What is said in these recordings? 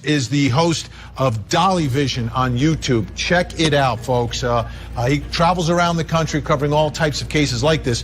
is the host of Dolly Vision on YouTube. Check it out, folks. He travels around the country covering all types of cases like this.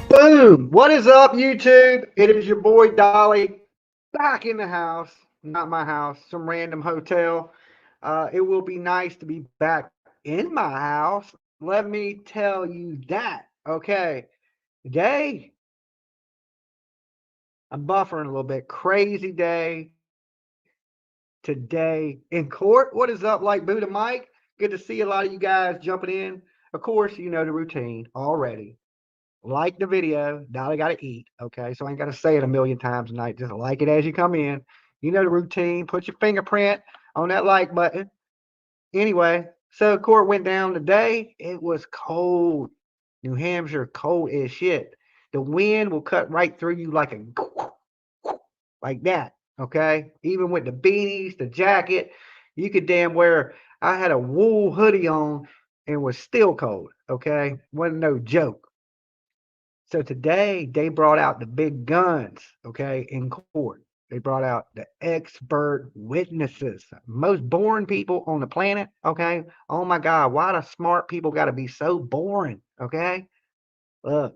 Boom! What is up, YouTube? It is your boy Dolly back in the house. Not my house, some random hotel. It will be nice to be back in my house. Let me tell you that. Okay. Today, I'm buffering a little bit. Crazy day today in court. What is up, like Buddha Mike? Good to see a lot of you guys jumping in. Of course, you know the routine already. Like the video. Dolly got to eat. Okay. So I ain't got to say it a million times tonight. Just like it as you come in. You know the routine. Put your fingerprint on that like button. Anyway, so court went down today. It was cold. New Hampshire, cold as shit. The wind will cut right through you like like that. Okay. Even with the beanies, the jacket, you could damn wear. I had a wool hoodie on and was still cold. Okay. Wasn't no joke. So today they brought out the big guns, okay, in court. They brought out the expert witnesses, most boring people on the planet, okay? Oh my God, why do smart people got to be so boring, okay? Look,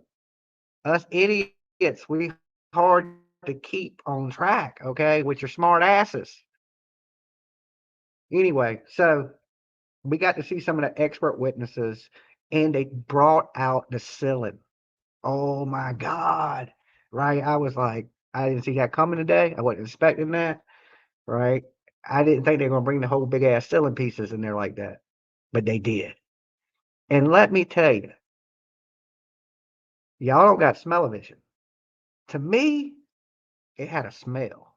us idiots, we hard to keep on track, okay, with your smart asses. Anyway, so we got to see some of the expert witnesses, and they brought out the ceiling. Oh my God. Right. I was like, I didn't see that coming today. I wasn't expecting that. Right. I didn't think they were going to bring the whole big ass ceiling pieces in there like that, but they did. And let me tell you, y'all don't got smell-o-vision. To me, it had a smell.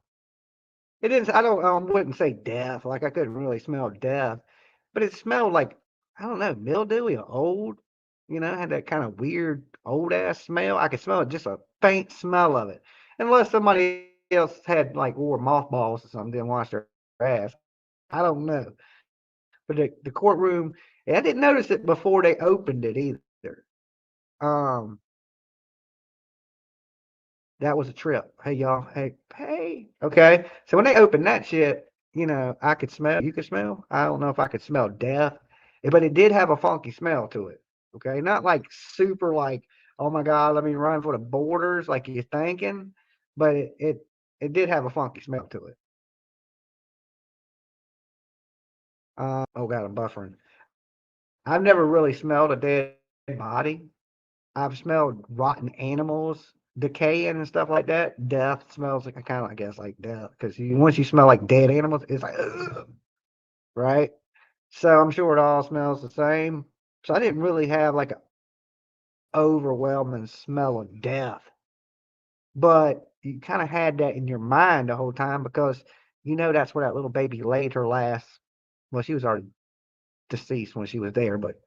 It didn't, I wouldn't say death. Like I couldn't really smell death, but it smelled like, I don't know, mildewy or old. Had that kind of weird old ass smell. I could smell it, just a faint smell of it. Unless somebody else had like wore mothballs or something, didn't wash their ass. I don't know. But the courtroom, I didn't notice it before they opened it either. Um, that was a trip. Hey y'all. Hey. Okay. So when they opened that shit, I could smell. You could smell. I don't know if I could smell death, but it did have a funky smell to it. Okay, not like super like, oh my God, let me run for the borders like you're thinking, but it did have a funky smell to it. Oh God, I'm buffering. I've never really smelled a dead body. I've smelled rotten animals decaying and stuff like that. Death smells like kind of, I guess, like death because once you smell like dead animals, it's like, ugh, right? So I'm sure it all smells the same. So I didn't really have like an overwhelming smell of death, but you kind of had that in your mind the whole time because that's where that little baby laid her last. Well, she was already deceased when she was there, but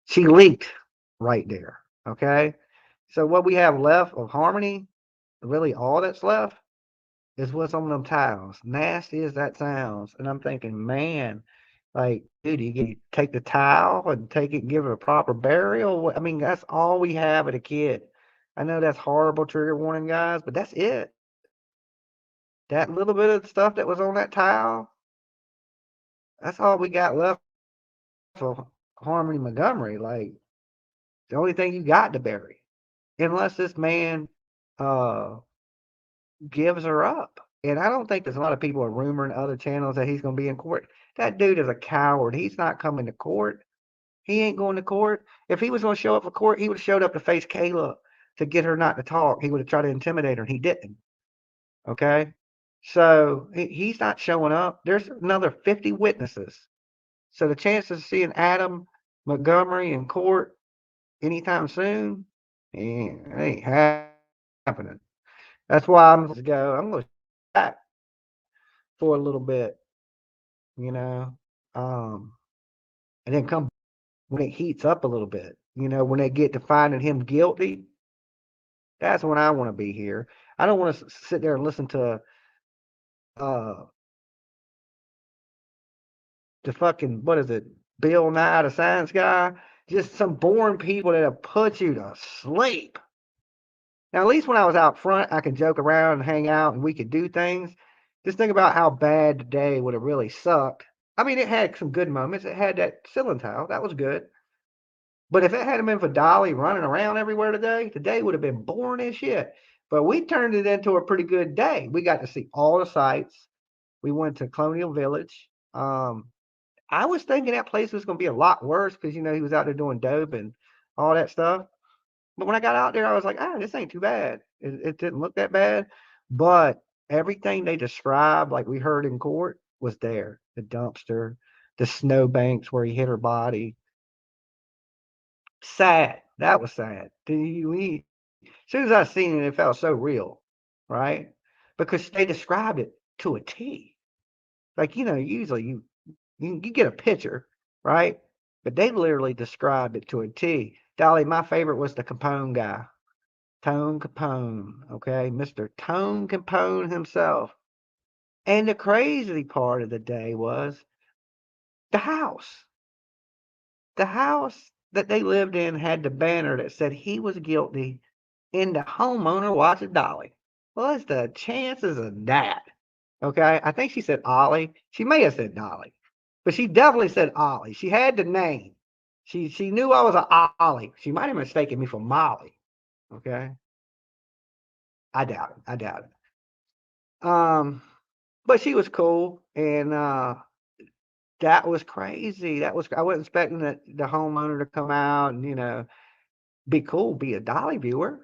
she leaked right there. Okay. So what we have left of Harmony, really all that's left is what's on them tiles. Nasty as that sounds. And I'm thinking, man, like, dude, you take the tile and take it and give it a proper burial? I mean, that's all we have of a kid. I know that's horrible, trigger warning, guys, but that's it. That little bit of stuff that was on that tile, that's all we got left of Harmony Montgomery. Like, the only thing you got to bury. Unless this man uh gives her up. And I don't think there's a lot of people are rumoring other channels that he's going to be in court. That dude is a coward. He's not coming to court. He ain't going to court. If he was going to show up for court, he would have showed up to face Kayla to get her not to talk. He would have tried to intimidate her, and he didn't. Okay? So he's not showing up. There's another 50 witnesses. So the chances of seeing Adam Montgomery in court anytime soon, it ain't happening. That's why I'm going to go. I'm going to back for a little bit, you know, um, and then come when it heats up a little bit, when they get to finding him guilty. That's when I want to be here. I don't want to sit there and listen to uh the fucking, what is it, Bill Nye, the science guy, just some boring people that'll put you to sleep. Now, at least when I was out front, I could joke around and hang out and we could do things. Just think about how bad the day would have really sucked. I mean, it had some good moments. It had that ceiling tile. That was good. But if it hadn't been for Dolly running around everywhere today, today would have been boring as shit. But we turned it into a pretty good day. We got to see all the sites. We went to Colonial Village. I was thinking that place was going to be a lot worse because, he was out there doing dope and all that stuff. But when I got out there, I was like, this ain't too bad. It didn't look that bad. But everything they described, like we heard in court, was there. The dumpster, the snowbanks where he hit her body. Sad. That was sad. As soon as I seen it, it felt so real, right? Because they described it to a T. Like, usually you get a picture, right? But they literally described it to a T. Dolly, my favorite was the Capone guy. Tone Capone, okay? Mr. Tone Capone himself. And the crazy part of the day was the house. The house that they lived in had the banner that said he was guilty and the homeowner watching Dolly. What's the chances of that? Okay, I think she said Ollie. She may have said Dolly, but she definitely said Ollie. She had the name. She knew I was a Ollie. She might have mistaken me for Molly. Okay, I doubt it. I doubt it. But she was cool, and That was crazy. I wasn't expecting the homeowner to come out and, be cool, be a Dolly viewer.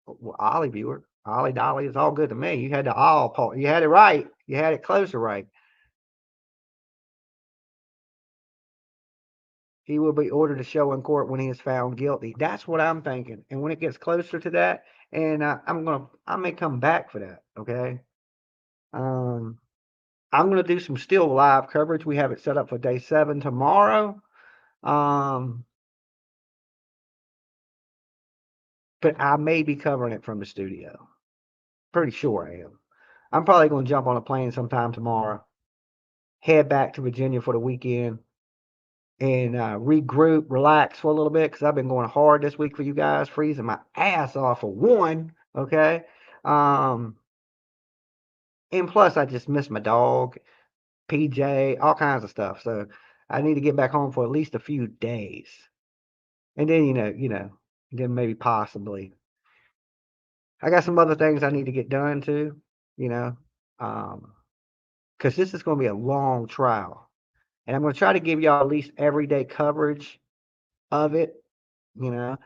Well, Ollie viewer. Ollie Dolly is all good to me. You had the all part. You had it right. You had it closer right. He will be ordered to show in court when he is found guilty. That's what I'm thinking. And when it gets closer to that, and I may come back for that. Okay. Um, I'm gonna do some still live coverage. We have it set up for day 7 tomorrow. Um, but I may be covering it from the studio. Pretty sure I am. I'm probably gonna jump on a plane sometime tomorrow, head back to Virginia for the weekend, and regroup, relax for a little bit because I've been going hard this week for you guys, freezing my ass off for one. Okay. Um, and plus I just miss my dog, PJ, all kinds of stuff. So I need to get back home for at least a few days. And then, then maybe possibly. I got some other things I need to get done too, you know, because this is going to be a long trial. And I'm going to try to give y'all at least everyday coverage of it, you know,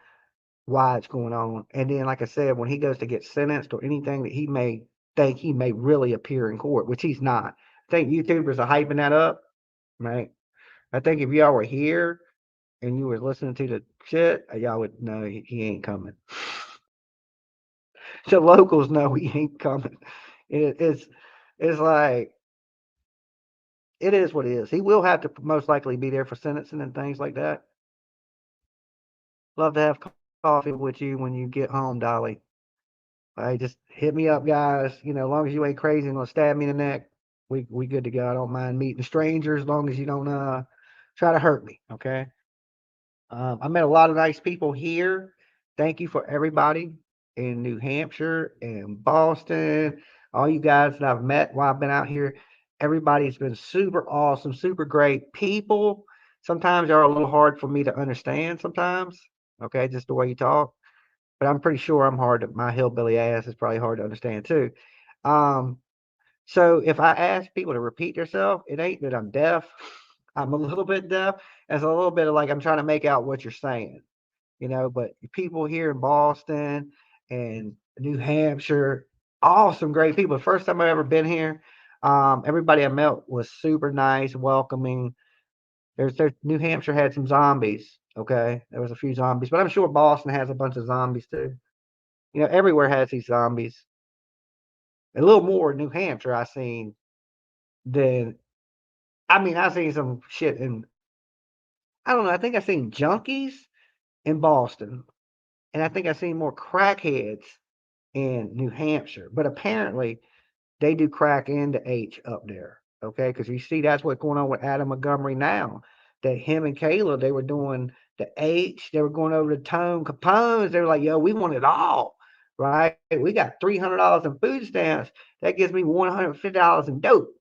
why it's going on. And then, like I said, when he goes to get sentenced or anything that he may think he may really appear in court, which he's not. I think YouTubers are hyping that up, right? I think if y'all were here and you were listening to the shit, y'all would know he ain't coming. The locals know he ain't coming. It's like it is what it is. He will have to most likely be there for sentencing and things like that. Love to have coffee with you when you get home, Dolly. Hey, just hit me up, guys. As long as you ain't crazy and gonna stab me in the neck, we good to go. I don't mind meeting strangers as long as you don't try to hurt me. Okay. I met a lot of nice people here. Thank you for everybody in New Hampshire and Boston. All you guys that I've met while I've been out here. Everybody's been super awesome, super great people. Sometimes you're a little hard for me to understand sometimes. Okay, just the way you talk. But I'm pretty sure my hillbilly ass is probably hard to understand too. Um, so if I ask people to repeat themselves, it ain't that I'm deaf. I'm a little bit deaf. It's a little bit of like I'm trying to make out what you're saying, but people here in Boston and New Hampshire, awesome, great people. The first time I've ever been here, everybody I met was super nice, welcoming. New Hampshire had some zombies. Okay, there was a few zombies, but I'm sure Boston has a bunch of zombies too. Everywhere has these zombies. A little more in New Hampshire I seen than I seen some shit in I don't know, I think I seen junkies in Boston. And I think I seen more crackheads in New Hampshire. But apparently they do crack into H up there. Okay, because you see that's what's going on with Adam Montgomery now. That him and Kayla, they were doing the H, they were going over to Tone Capone's. They were like, yo, we want it all. Right? We got $300 in food stamps. That gives me $150 in dope.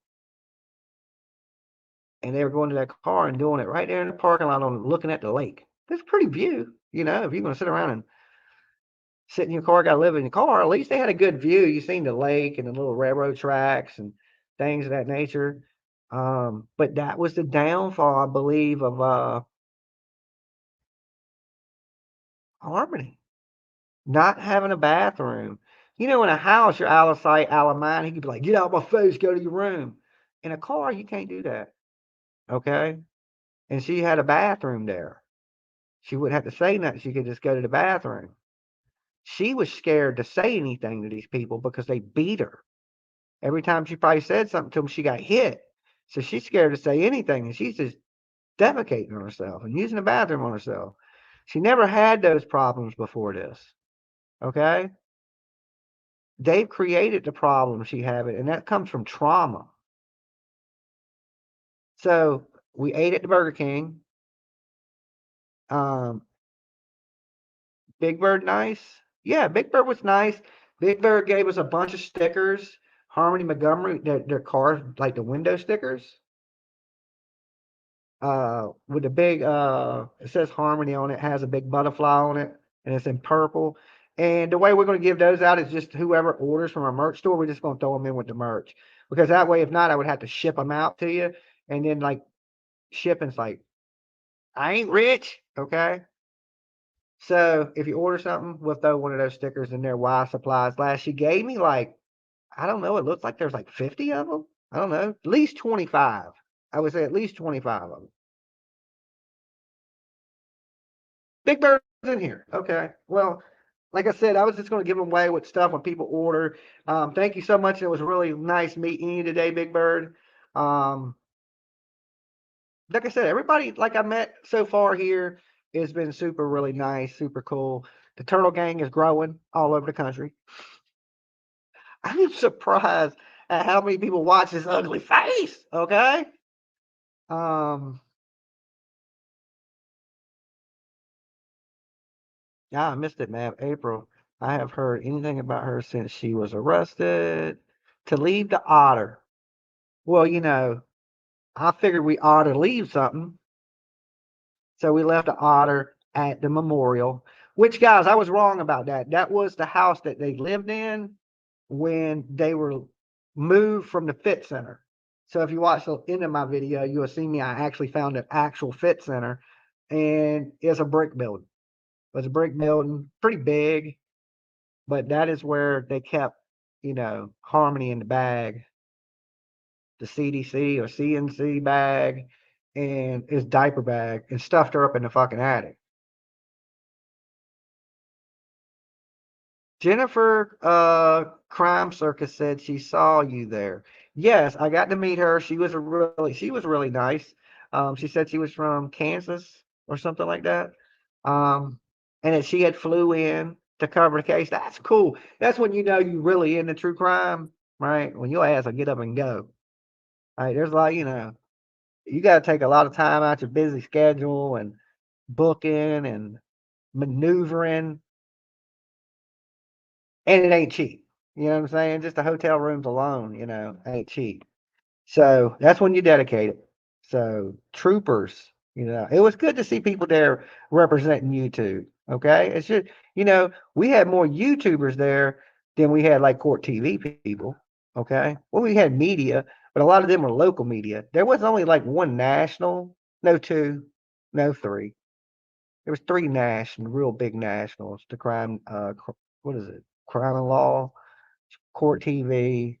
And they were going to that car and doing it right there in the parking lot looking at the lake. That's a pretty view, if you're going to sit around and sit in your car, got to live in your car. At least they had a good view. You seen the lake and the little railroad tracks and things of that nature. But that was the downfall, I believe, of Harmony. Not having a bathroom. In a house, you're out of sight, out of mind. He could be like, get out of my face, go to your room. In a car, you can't do that. Okay. And she had a bathroom there. She wouldn't have to say nothing. She could just go to the bathroom. She was scared to say anything to these people because they beat her. Every time she probably said something to them, she got hit. So she's scared to say anything, and she's just defecating on herself and using the bathroom on herself. She never had those problems before this. Okay? They've created the problem she had, and that comes from trauma. So we ate at the Burger King. Big Bird nice? Yeah, Big Bird was nice. Big Bird gave us a bunch of stickers. Harmony Montgomery, their cars, like the window stickers. With the big it says Harmony on it, has a big butterfly on it, and it's in purple. And the way we're going to give those out is just whoever orders from our merch store, we're just going to throw them in with the merch. Because that way, if not, I would have to ship them out to you. And then, like, shipping's like, I ain't rich, okay? So if you order something, we'll throw one of those stickers in there. Why supplies last? She gave me like, I don't know. It looks like there's like 50 of them. I don't know. At least 25. I would say at least 25 of them. Big Bird's in here. Okay. Well, like I said, I was just going to give them away with stuff when people order. Thank you so much. It was really nice meeting you today, Big Bird. Um, like I said, everybody like I met so far here has been super, really nice, super cool. The Turtle Gang is growing all over the country. I'm surprised at how many people watch this ugly face. Okay. Um, yeah, I missed it, man. April. I have heard anything about her since she was arrested. To leave the otter. Well, I figured we ought to leave something. So we left the otter at the memorial, which, guys, I was wrong about that. That was the house that they lived in when they were moved from the fit center. So if you watch the end of my video, you will see me. I actually found an actual fit center, and it's a brick building. It was a brick building, pretty big, but that is where they kept, Harmony in the bag, the CDC or CNC bag, and his diaper bag, and stuffed her up in the fucking attic. Jennifer, Crime Circus said she saw you there. Yes, I got to meet her. She was really nice. She said she was from Kansas or something like that. Um, and that she had flew in to cover the case. That's cool. That's when you know you really into true crime, right? When your ass will get up and go. Right? There's like, you got to take a lot of time out your busy schedule and booking and maneuvering, and it ain't cheap. You know what I'm saying? Just the hotel rooms alone, ain't cheap. So that's when you dedicate it. So troopers, it was good to see people there representing YouTube. Okay. It's just, we had more YouTubers there than we had like court TV people. Okay. Well, we had media, but a lot of them were local media. There was only like one national, no two, no three. There was three national, real big nationals. The crime, what is it? Crime and Law, Court TV,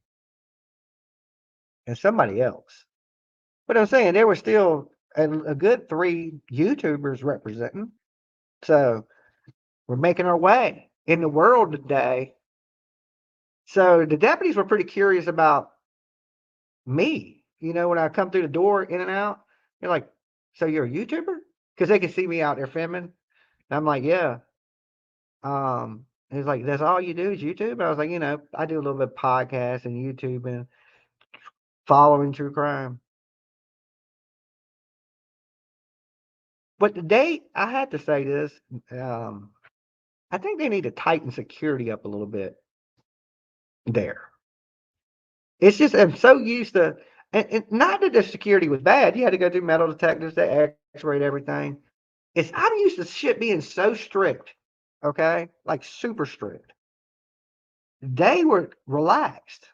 and somebody else. But I'm saying there were still a good three YouTubers representing. So we're making our way in the world today. So the deputies were pretty curious about me. When I come through the door in and out, they're like, "So you're a YouTuber?" Because they can see me out there filming. And I'm like, "Yeah." He's like, "That's all you do is YouTube?" And I was like, I do a little bit of podcast and YouTube and following true crime. But today, I had to say this. I think they need to tighten security up a little bit there. It's just I'm so used to, and not that the security was bad. You had to go through metal detectors, they X-rayed everything. I'm used to shit being so strict, okay, like super strict. They were relaxed.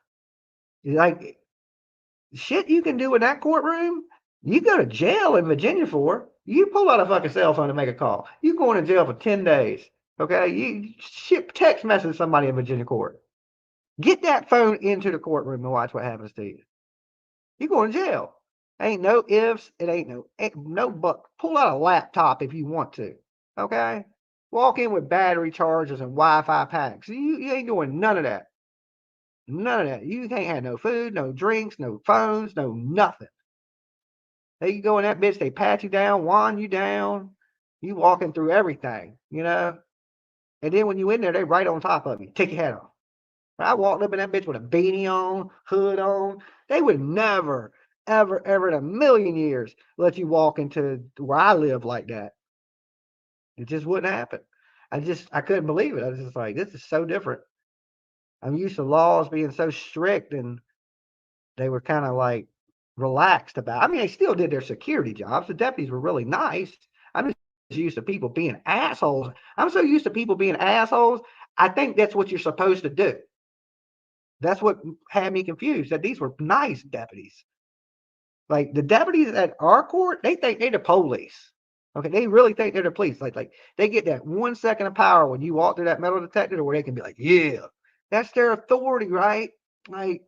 Like shit you can do in that courtroom, you go to jail in Virginia for. You pull out a fucking cell phone and make a call. You going to jail for 10 days. Okay. You ship text message somebody in Virginia court. Get that phone into the courtroom and watch what happens to you. You going to jail. Ain't no ifs. It ain't no but. Pull out a laptop if you want to. Okay. Walk in with battery chargers and Wi-Fi packs. You ain't doing none of that. None of that. You can't have no food, no drinks, no phones, no nothing. They go in that bitch, they pat you down, wand you down. You walking through everything, And then when you in there, they right on top of you. Take your hat off. I walked up in that bitch with a beanie on, hood on. They would never, ever, ever in a million years let you walk into where I live like that. It just wouldn't happen. I couldn't believe it. I was just like, this is so different. I'm used to laws being so strict, and they were kind of like relaxed about. I mean, they still did their security jobs. The deputies were really nice. I'm just used to people being assholes. I'm so used to people being assholes. I think that's what you're supposed to do. That's what had me confused, that these were nice deputies. Like the deputies at our court, they think they're the police. Okay, they really think they're the police. Like they get that 1 second of power when you walk through that metal detector, where they can be like, yeah, that's their authority, right? Like,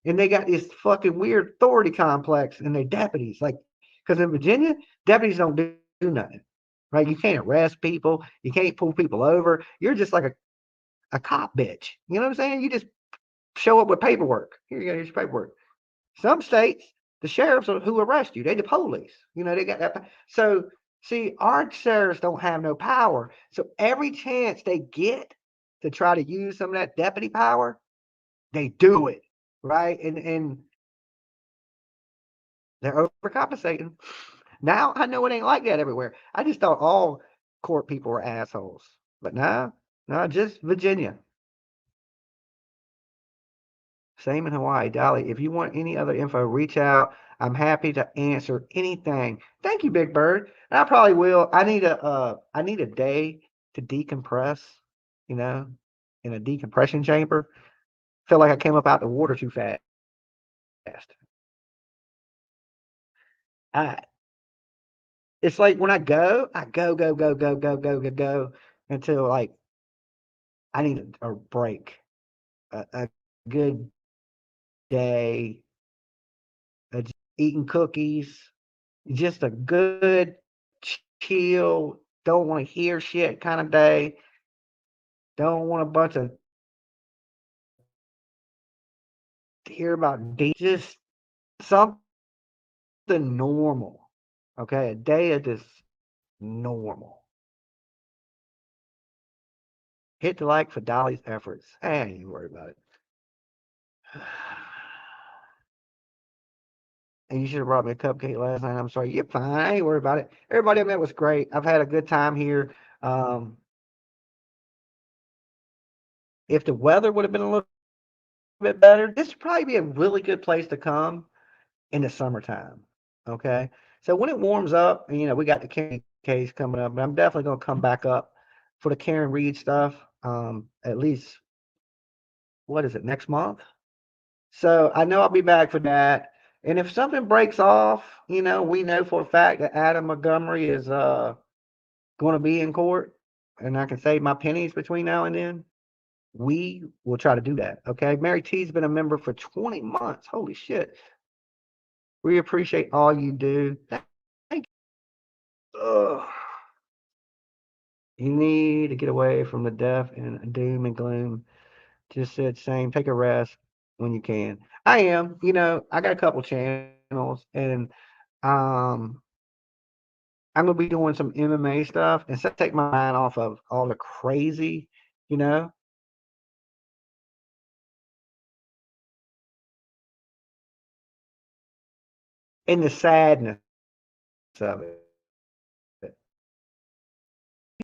and they got this fucking weird authority complex, and they deputies. Like, because in Virginia, deputies don't do nothing, right? You can't arrest people, you can't pull people over. You're just like a cop bitch. You know what I'm saying? You just show up with paperwork. Here you go, here's your paperwork. Some states, the sheriffs who arrest you, they the police. You know, they got that. So, see, our sheriffs don't have no power. So every chance they get to try to use some of that deputy power, they do it, right? And they're overcompensating. Now I know it ain't like that everywhere. I just thought all court people were assholes, but no, just Virginia. Same in Hawaii. Dolly, if you want any other info, reach out. I'm happy to answer anything. Thank you, Big Bird. And I probably will. I need a day to decompress, you know, in a decompression chamber. Feel like I came up out the water too fast. I It's like when I go until like I need a break, a good day, eating cookies, just a good chill, don't want to hear shit kind of day. Don't want a bunch of hear about just something normal. Okay, a day of just normal. Hit the like for Dolly's efforts. I ain't even worried about it. And you should have brought me a cupcake last night. I'm sorry. You're fine. I ain't worried about it. Everybody I met was great. I've had a good time here. If the weather would have been a little bit better, this would probably be a really good place to come in the summertime. Okay. So when it warms up, and we got the Karen case coming up, but I'm definitely going to come back up for the Karen Reed stuff. At least, what is it, next month? So I know I'll be back for that. And if something breaks off, we know for a fact that Adam Montgomery is going to be in court, and I can save my pennies between now and then. We will try to do that. Okay. Mary T's been a member for 20 months. Holy shit. We appreciate all you do. Thank you. Ugh. You need to get away from the death and doom and gloom. Just said same. Take a rest when you can. I am. I got a couple channels, and um, I'm gonna be doing some MMA stuff and take my mind off of all the crazy, you know, and the sadness of it.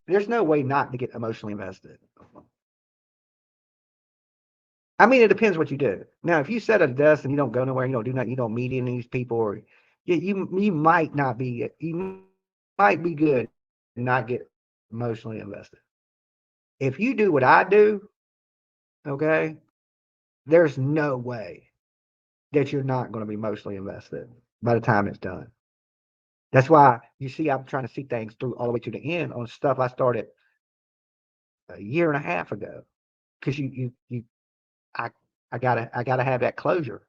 There's no way not to get emotionally invested. I mean, it depends what you do. Now, if you set a desk and you don't go nowhere, you don't do nothing, you don't meet any of these people, or you might not be, you might be good and not get emotionally invested. If you do what I do, okay, there's no way that you're not going to be emotionally invested by the time it's done. That's why you see I'm trying to see things through all the way to the end on stuff I started a year and a half ago, because I gotta have that closure.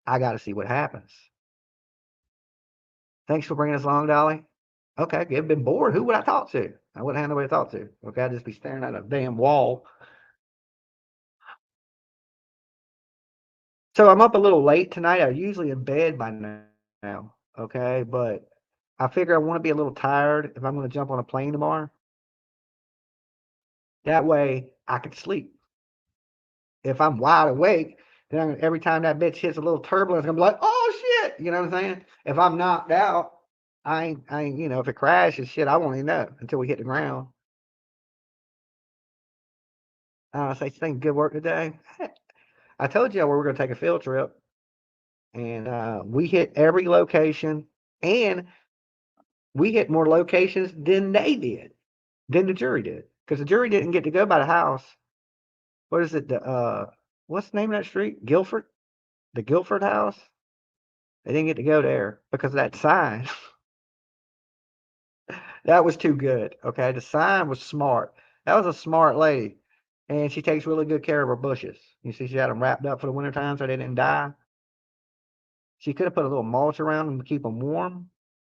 I gotta see what happens. Thanks for bringing us along, Dolly. Okay, if I've been bored, who would I talk to? I wouldn't have nobody to talk to. Okay, I'd just be staring at a damn wall. So I'm up a little late tonight. I'm usually in bed by now. Okay, but I figure I want to be a little tired if I'm going to jump on a plane tomorrow. That way I can sleep. If I'm wide awake, then every time that bitch hits a little turbulence, I'm like, oh shit. You know what I'm saying? If I'm knocked out, I ain't, if it crashes, shit, I won't even know until we hit the ground. Say thank good work today. I told you we were going to take a field trip, and we hit every location, and we hit more locations than they did, than the jury did, because the jury didn't get to go by the house. What is it? What's the name of that street? Guilford, the Guilford house. They didn't get to go there because of that sign. That was too good. Okay. The sign was smart. That was a smart lady. And she takes really good care of her bushes. You see, she had them wrapped up for the wintertime so they didn't die. She could have put a little mulch around them to keep them warm.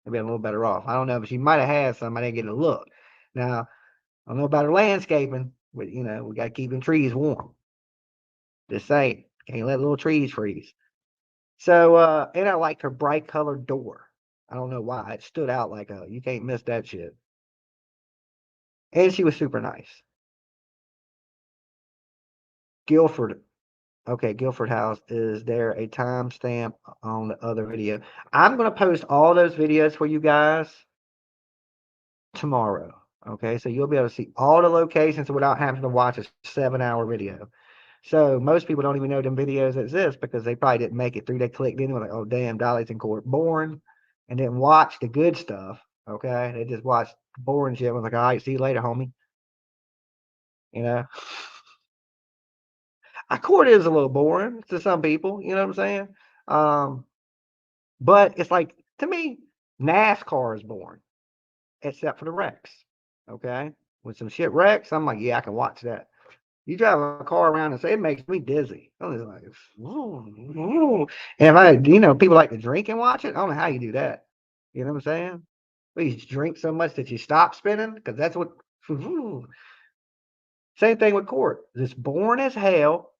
They'd been a little better off. I don't know, but she might have had some. I didn't get a look. Now, I don't know about her landscaping, but we got to keep them trees warm. Just saying, can't let little trees freeze. So, and I liked her bright colored door. I don't know why. It stood out like you can't miss that shit. And she was super nice. Guilford. Okay, Guilford House. Is there a timestamp on the other video? I'm going to post all those videos for you guys tomorrow. Okay, so you'll be able to see all the locations without having to watch a 7-hour video. So most people don't even know them videos exist because they probably didn't make it through. They clicked in and were like, oh, damn, Dolly's in court, boring, and didn't watch the good stuff. Okay, they just watched boring shit. Was like, all right, see you later, homie. You know, a court is a little boring to some people. You know what I'm saying? Um, but it's like, to me, NASCAR is boring, except for the wrecks. Okay, when some shit wrecks, I'm like, yeah, I can watch that. You drive a car around and say it makes me dizzy. I was like, and if people like to drink and watch it. I don't know how you do that. You know what I'm saying? Well, you drink so much that you stop spinning because that's what. Same thing with court. It's boring as hell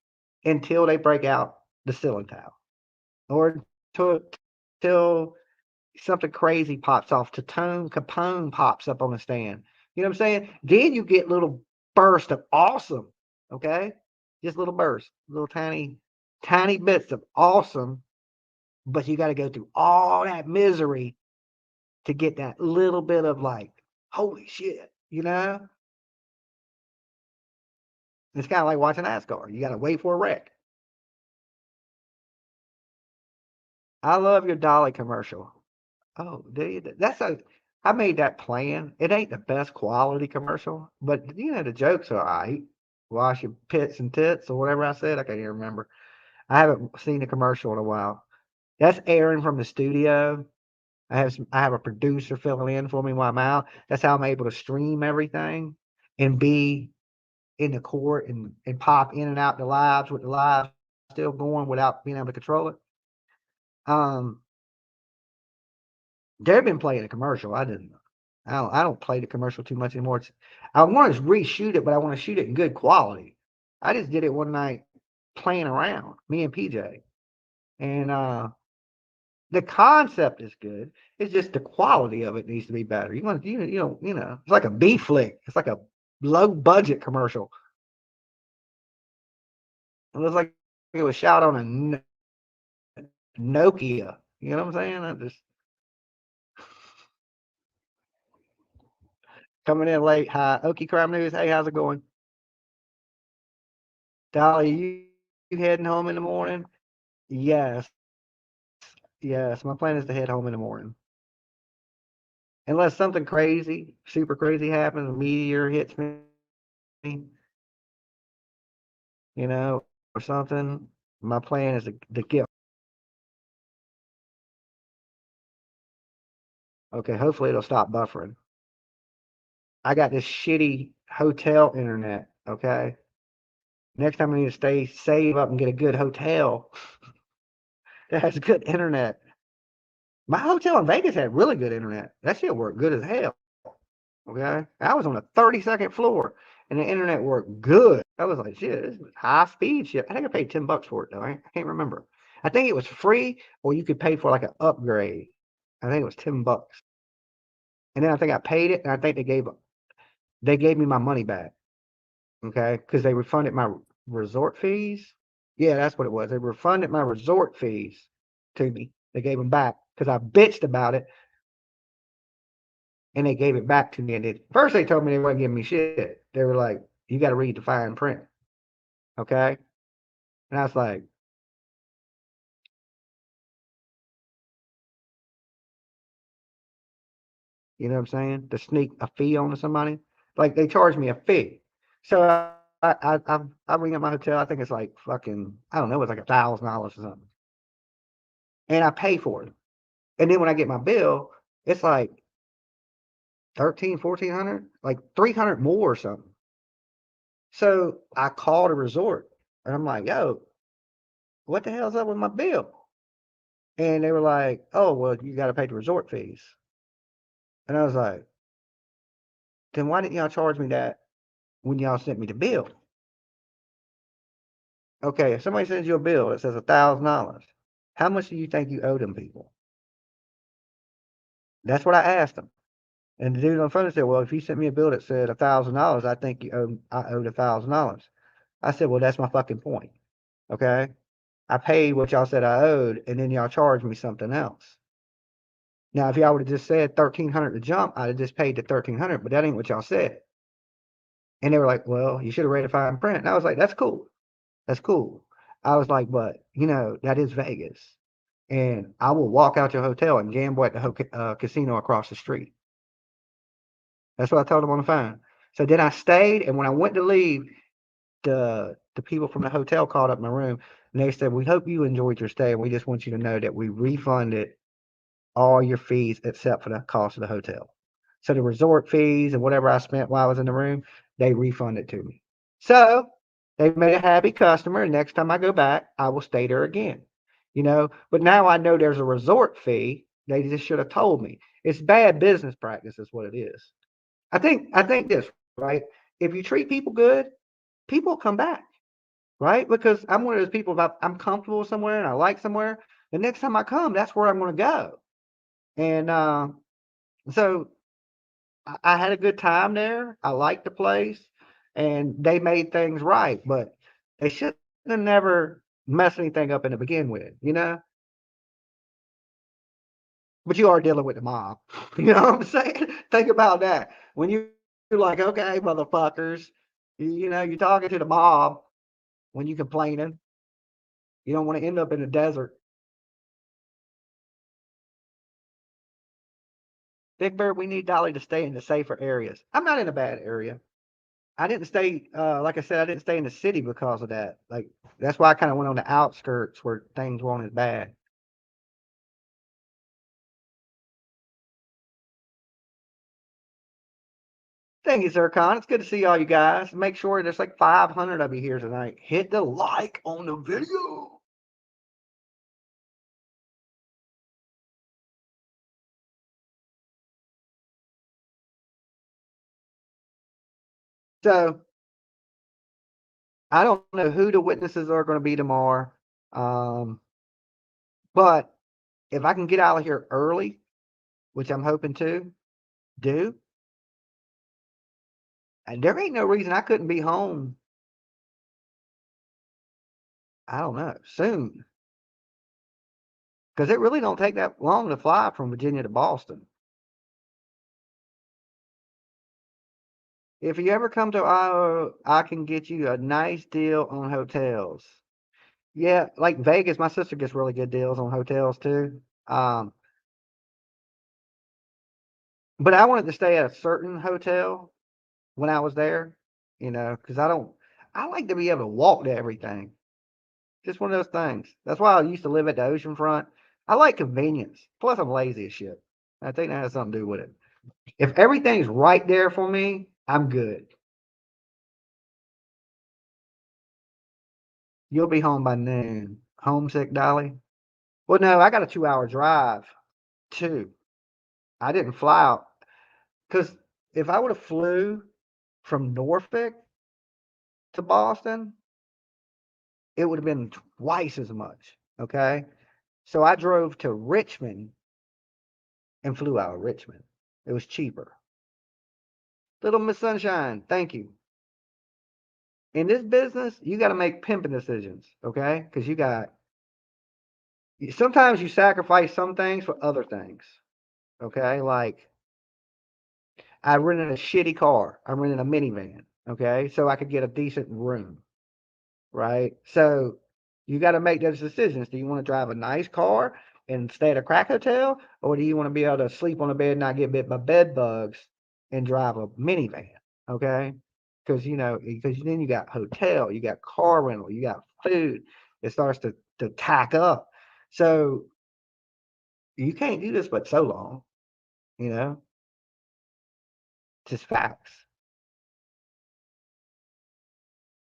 until they break out the ceiling tile, or till something crazy pops off. Tatone Capone pops up on the stand. You know what I'm saying? Then you get little bursts of awesome. Okay, just little bursts, little tiny bits of awesome. But you got to go through all that misery to get that little bit of like, holy shit. It's kind of like watching NASCAR. You got to wait for a wreck. I love your Dolly commercial. Oh, I made that plan. It ain't the best quality commercial, but the jokes are all right. Wash your pits and tits or whatever I said. I can't even remember. I haven't seen the commercial in a while. That's airing from the studio. I have a producer filling in for me while I'm out. That's how I'm able to stream everything and be in the court and pop in and out the lives with the live still going without being able to control it. They've been playing a commercial. I don't play the commercial too much anymore. I want to reshoot it, but I want to shoot it in good quality. I just did it one night playing around, me and PJ. And the concept is good. It's just the quality of it needs to be better. It's like a B flick. It's like a low budget commercial. It looks like it was shot on a Nokia. You know what I'm saying? I just coming in late. Hi, Okie Crime News. Hey, how's it going? Dolly, you heading home in the morning? Yes. Yes. My plan is to head home in the morning. Unless something crazy, super crazy happens, a meteor hits me, or something. My plan is to get. Okay, hopefully it'll stop buffering. I got this shitty hotel internet. Okay. Next time I need to save up and get a good hotel that has good internet. My hotel in Vegas had really good internet. That shit worked good as hell. Okay. I was on the 32nd floor and the internet worked good. I was like, shit, this is high speed shit. I think I paid $10 for it though. I can't remember. I think it was free or you could pay for like an upgrade. I think it was $10. And then I think I paid it and I think they gave me my money back. Okay. Because they refunded my resort fees. Yeah, that's what it was. They refunded my resort fees to me. They gave them back because I bitched about it and they gave it back to me. And first they told me they weren't giving me shit. They were like, you got to read the fine print. Okay. And I was like, you know what I'm saying? To sneak a fee onto somebody. Like they charged me a fee. So I ring up my hotel. I think it's like fucking, I don't know, it's like $1,000 or something. and I pay for it. And then when I get my bill, it's like 1,400, like 300 more or something. So I called a resort and I'm like, yo, what the hell's up with my bill? And they were like, oh, well, you got to pay the resort fees. And I was like, then why didn't y'all charge me that when y'all sent me the bill? Okay, if somebody sends you a bill that says $1,000, how much do you think you owe them people? That's what I asked them. And the dude on the phone said, well, if you sent me a bill that said $1,000, I think I owed $1,000. I said, well, that's my fucking point. Okay. I paid what y'all said I owed, and then y'all charged me something else. Now, if y'all would have just said 1,300 to jump, I'd have just paid the 1,300, but that ain't what y'all said. And they were like, well, you should have read it fine print. And I was like, that's cool. That's cool. I was like, but that is Vegas. And I will walk out your hotel and gamble at the casino across the street. That's what I told them on the phone. So then I stayed, and when I went to leave, the people from the hotel called up my room, and they said, we hope you enjoyed your stay, and we just want you to know that we refunded all your fees except for the cost of the hotel. So the resort fees and whatever I spent while I was in the room, they refunded to me. So they made a happy customer. And next time I go back, I will stay there again. But now I know there's a resort fee. They just should have told me. It's bad business practice, is what it is. I think this, right? If you treat people good, people come back, right? Because I'm one of those people, if I'm comfortable somewhere and I like somewhere, the next time I come, that's where I'm going to go. And so I had a good time there. I liked the place, and they made things right, but they shouldn't have never messed anything up in to begin with. But you are dealing with the mob. You know what I'm saying? Think about that. When you're like, okay, motherfuckers, you're talking to the mob when you're complaining. You don't want to end up in the desert. Big Bird, we need Dolly to stay in the safer areas. I'm not in a bad area. I didn't stay, like I said, I didn't stay in the city because of that. Like, that's why I kind of went on the outskirts where things weren't as bad. Thank you, Sir Con. It's good to see all you guys. Make sure there's like 500 of you here tonight. Hit the like on the video. So, I don't know who the witnesses are going to be tomorrow. But if I can get out of here early, which I'm hoping to do, and there ain't no reason I couldn't be home. I don't know, soon. Because it really don't take that long to fly from Virginia to Boston. If you ever come to Iowa, I can get you a nice deal on hotels. Yeah, like Vegas, my sister gets really good deals on hotels too. But I wanted to stay at a certain hotel when I was there, because I like to be able to walk to everything. Just one of those things. That's why I used to live at the oceanfront. I like convenience. Plus, I'm lazy as shit. I think that has something to do with it. If everything's right there for me, I'm good. You'll be home by noon. Homesick, Dolly? Well, no, I got a 2-hour drive too. I didn't fly out because if I would have flew from Norfolk to Boston, it would have been twice as much. Okay. So I drove to Richmond and flew out of Richmond. It was cheaper. Little Miss Sunshine, thank you. In this business, you got to make pimping decisions, okay? Because sometimes you sacrifice some things for other things, okay? Like I rented a shitty car. I rented a minivan, okay? So I could get a decent room, right? So you got to make those decisions. Do you want to drive a nice car and stay at a crack hotel, or do you want to be able to sleep on a bed and not get bit by bed bugs and drive a minivan, okay? Because then you got hotel, you got car rental, you got food. It starts to tack up. So You can't do this but so long, you know? Just facts.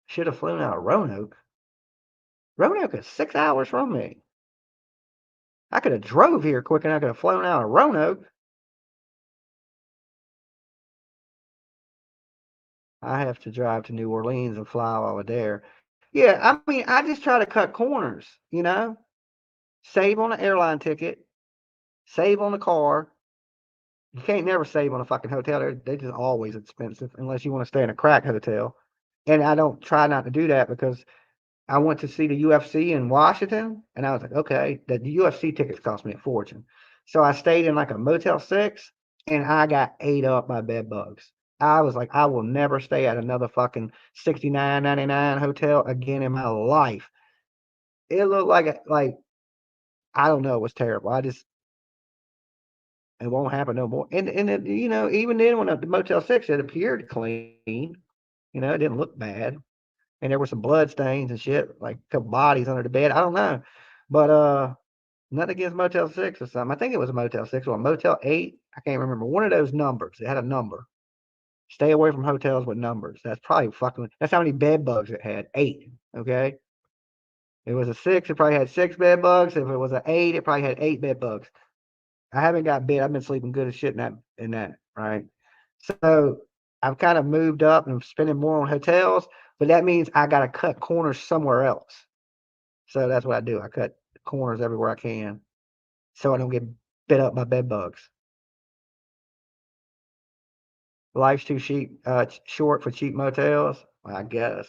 Should have flown out of Roanoke. Roanoke is 6 hours from me. I could have drove here quick and I could have flown out of Roanoke. I have to drive to New Orleans and fly while we're there. Yeah, I mean, I just try to cut corners, you know? Save on an airline ticket, save on the car. You can't never save on a fucking hotel. They're just always expensive unless you want to stay in a crack hotel. And I don't try not to do that because I went to see the UFC in Washington, and I was like, okay, the UFC tickets cost me a fortune. So I stayed in like a Motel 6, and I got ate up by bed bugs. I was like, I will never stay at another fucking $69.99 hotel again in my life. It looked like I don't know, it was terrible. It won't happen no more. And it, even then when the Motel 6, it appeared clean. It didn't look bad. And there were some blood stains and shit, like a couple bodies under the bed. I don't know. But nothing against Motel 6 or something. I think it was a Motel 6 or a Motel 8. I can't remember. One of those numbers. It had a number. Stay away from hotels with numbers. That's probably that's how many bed bugs it had. 8. Okay. If it was a 6, it probably had 6 bed bugs. If it was an 8, it probably had 8 bed bugs. I haven't got bit. I've been sleeping good as shit in that, right? So I've kind of moved up and I'm spending more on hotels, but that means I got to cut corners somewhere else. So that's what I do. I cut corners everywhere I can so I don't get bit up by bed bugs. Life's too short for cheap motels, I guess.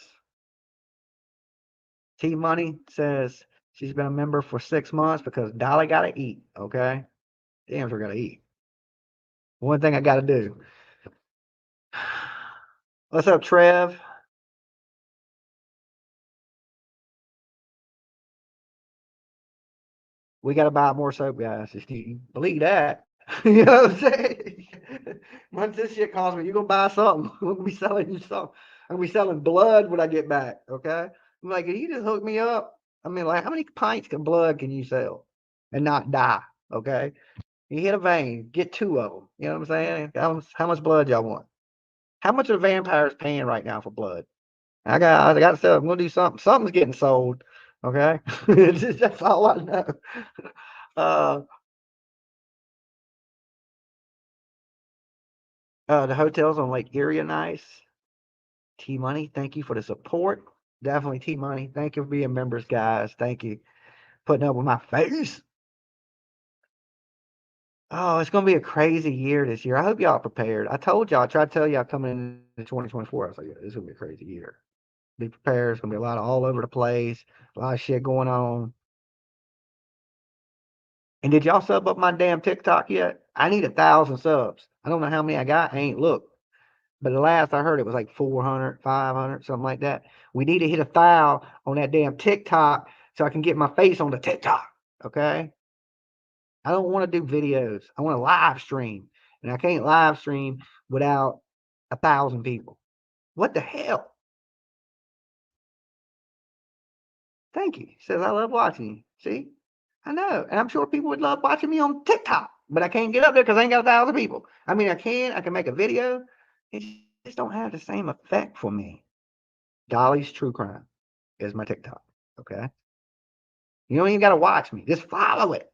T Money says she's been a member for 6 months because Dolly got to eat, okay? Damn, we're going to eat. One thing I got to do. What's up, Trev? We got to buy more soap, guys. If you believe that. You know what I'm saying? Once this shit costs me, you're going to buy something. We're going to be selling you something. I'm going to be selling blood when I get back, okay? I'm like, can you just hook me up? I mean, like, how many pints of blood can you sell and not die, okay? You hit a vein, get 2 of them. You know what I'm saying? How much blood y'all want? How much are vampires paying right now for blood? I got to sell. I'm going to do something. Something's getting sold, okay? That's all I know. The hotels on Lake Erie are nice. T Money, thank you for the support. Definitely T Money. Thank you for being members, guys. Thank you. Putting up with my face. Oh, it's gonna be a crazy year this year. I hope y'all are prepared. I told y'all, I tried to tell y'all coming into 2024. I was like, yeah, this is gonna be a crazy year. Be prepared. It's gonna be a lot of all over the place, a lot of shit going on. And did y'all sub up my damn TikTok yet? I need 1,000 subs. I don't know how many I got. I ain't looked. But the last I heard, it was like 400, 500, something like that. We need to hit 1,000 on that damn TikTok so I can get my face on the TikTok. Okay. I don't want to do videos. I want to live stream. And I can't live stream without 1,000 people. What the hell? Thank you. Says I love watching you. See? I know. And I'm sure people would love watching me on TikTok. But I can't get up there because I ain't got 1,000 people. I mean, I can make a video. It just don't have the same effect for me. Dolly's True Crime is my TikTok. Okay. You don't even got to watch me. Just follow it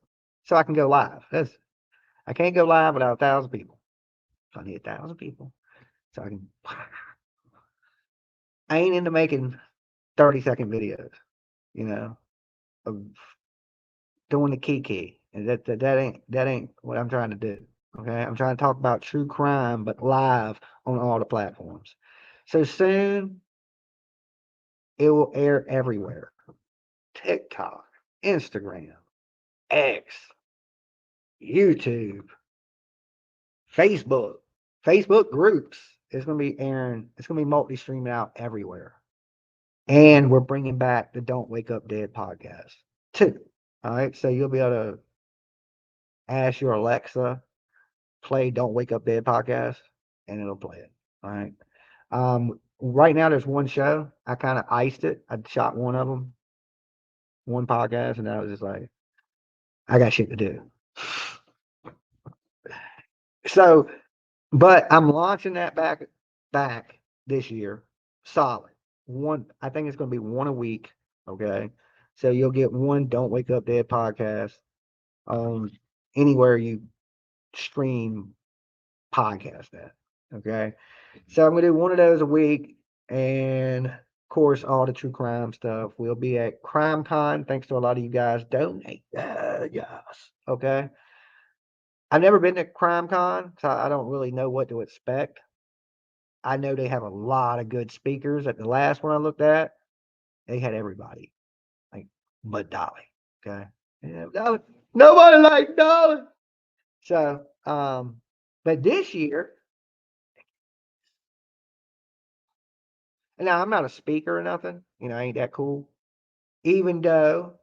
so I can go live. I can't go live without 1,000 people. So I need 1,000 people so I can. I ain't into making 30-second videos, of doing the kiki. And that ain't what I'm trying to do. Okay. I'm trying to talk about true crime, but live on all the platforms. So soon it will air everywhere. TikTok, Instagram, X, YouTube, Facebook groups. It's going to be airing. It's going to be multi-streaming out everywhere. And we're bringing back the Don't Wake Up Dead podcast too. All right. So you'll be able to ask your Alexa, play Don't Wake Up Dead podcast, and it'll play it. All right. Right now there's one show. I kind of iced it. I shot one of them, one podcast, and I was just like, I got shit to do. So, but I'm launching that back this year, solid. I think it's going to be one a week. Okay, so you'll get one "Don't Wake Up Dead" podcast anywhere you stream podcast at. Okay, so I'm gonna do one of those a week, and of course, all the true crime stuff. We'll be at CrimeCon. Thanks to a lot of you guys donate. Yes. Okay. I've never been to CrimeCon, so I don't really know what to expect. I know they have a lot of good speakers. At the last one I looked at, they had everybody, like, but Dolly. Okay. Yeah, Dolly. Nobody like Dolly. So, but this year, and now I'm not a speaker or nothing, I ain't that cool. Even though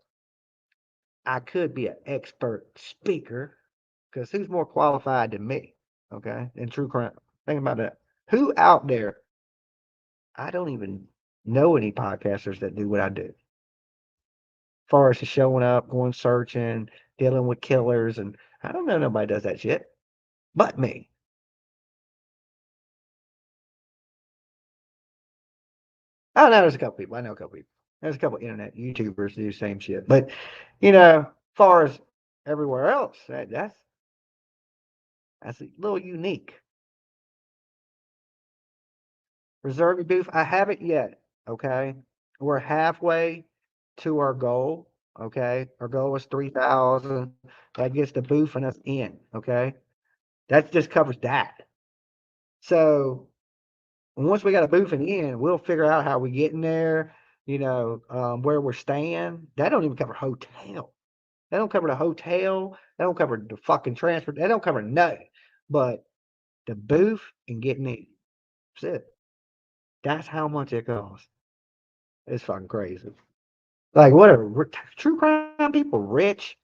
I could be an expert speaker, because who's more qualified than me? Okay. In true crime. Think about that. Who out there? I don't even know any podcasters that do what I do. As far as showing up, going searching, dealing with killers, and I don't know nobody does that shit but me. I know there's a couple people. I know a couple people. There's a couple internet YouTubers do the same shit. But as far as everywhere else, that's a little unique. Reserve your booth. I haven't yet. Okay. We're halfway to our goal. Okay. Our goal is 3,000. That gets the booth and us in. Okay. That just covers that. So once we got a booth and in, we'll figure out how we get in there, where we're staying. That don't even cover hotel. That don't cover the hotel. That don't cover the fucking transport. That don't cover nothing. But the booth and getting in. That's it. That's how much it costs. It's fucking crazy. Like, whatever. True crime people rich.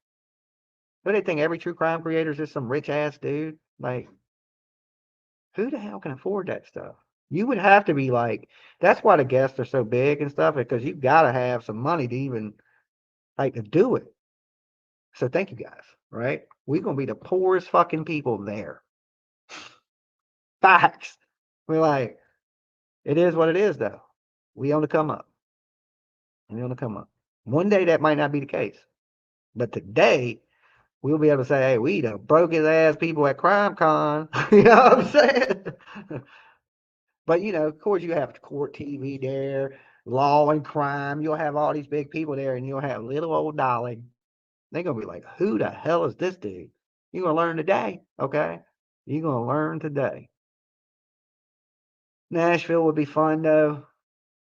What do they think? Every true crime creator is just some rich ass dude? Like, who the hell can afford that stuff? You would have to be like, that's why the guests are so big and stuff, because you got to have some money to even, like, to do it. So thank you guys, right? We're going to be the poorest fucking people there. Facts. We're like, it is what it is, though. We on the come up. We on the come up. One day that might not be the case. But today, we'll be able to say, hey, we the brokest ass people at CrimeCon. You know what I'm saying? But, of course, you have court TV there, law and crime. You'll have all these big people there, and you'll have little old Dolly. They're going to be like, who the hell is this dude? You're going to learn today, okay? You're going to learn today. Nashville would be fun, though.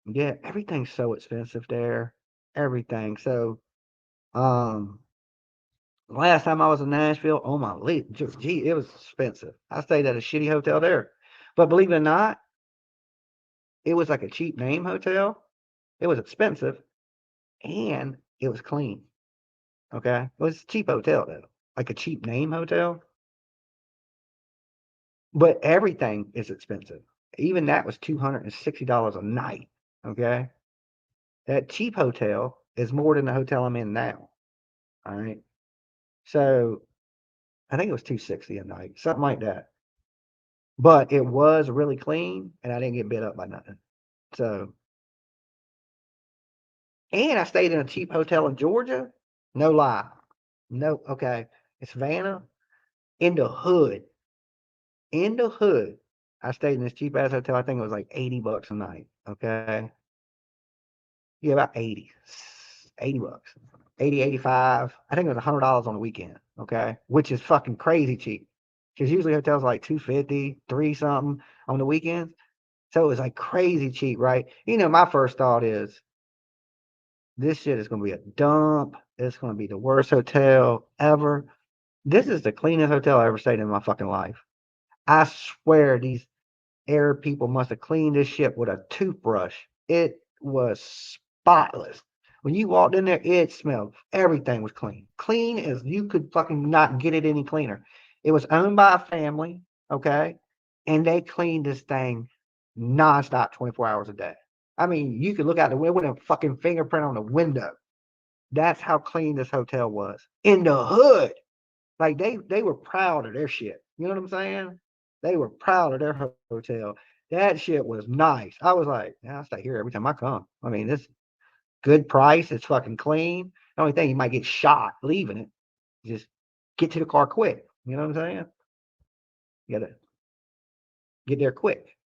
Yeah, everything's so expensive there. Everything. So, last time I was in Nashville, oh my, gee, it was expensive. I stayed at a shitty hotel there. But believe it or not, it was like a cheap name hotel. It was expensive and it was clean. Okay. It was a cheap hotel though, like a cheap name hotel. But everything is expensive. Even that was $260 a night. Okay. That cheap hotel is more than the hotel I'm in now. All right. So I think it was $260 a night, something like that. But it was really clean and I didn't get bit up by nothing. So, and I stayed in a cheap hotel in Georgia. No lie. No, okay. It's Savannah in the hood. In the hood. I stayed in this cheap ass hotel. I think it was like $80 a night. Okay. Yeah, about 80. $80. 80, 85. I think it was $100 on the weekend. Okay. Which is fucking crazy cheap. Because usually hotels are like 250, 3 something on the weekends. So it was like crazy cheap, right? My first thought is this shit is going to be a dump. It's going to be the worst hotel ever. This is the cleanest hotel I ever stayed in my fucking life. I swear these Arab people must have cleaned this shit with a toothbrush. It was spotless. When you walked in there, it smelled. Everything was clean. Clean as you could fucking not get it any cleaner. It was owned by a family, okay? And they cleaned this thing nonstop 24 hours a day. I mean, you could look out the window with a fucking fingerprint on the window. That's how clean this hotel was. In the hood. Like they were proud of their shit. You know what I'm saying? They were proud of their hotel. That shit was nice. I was like, yeah, I stay here every time I come. I mean, this good price. It's fucking clean. The only thing, you might get shot leaving it. Just get to the car quick. You know what I'm saying? You gotta get there quick.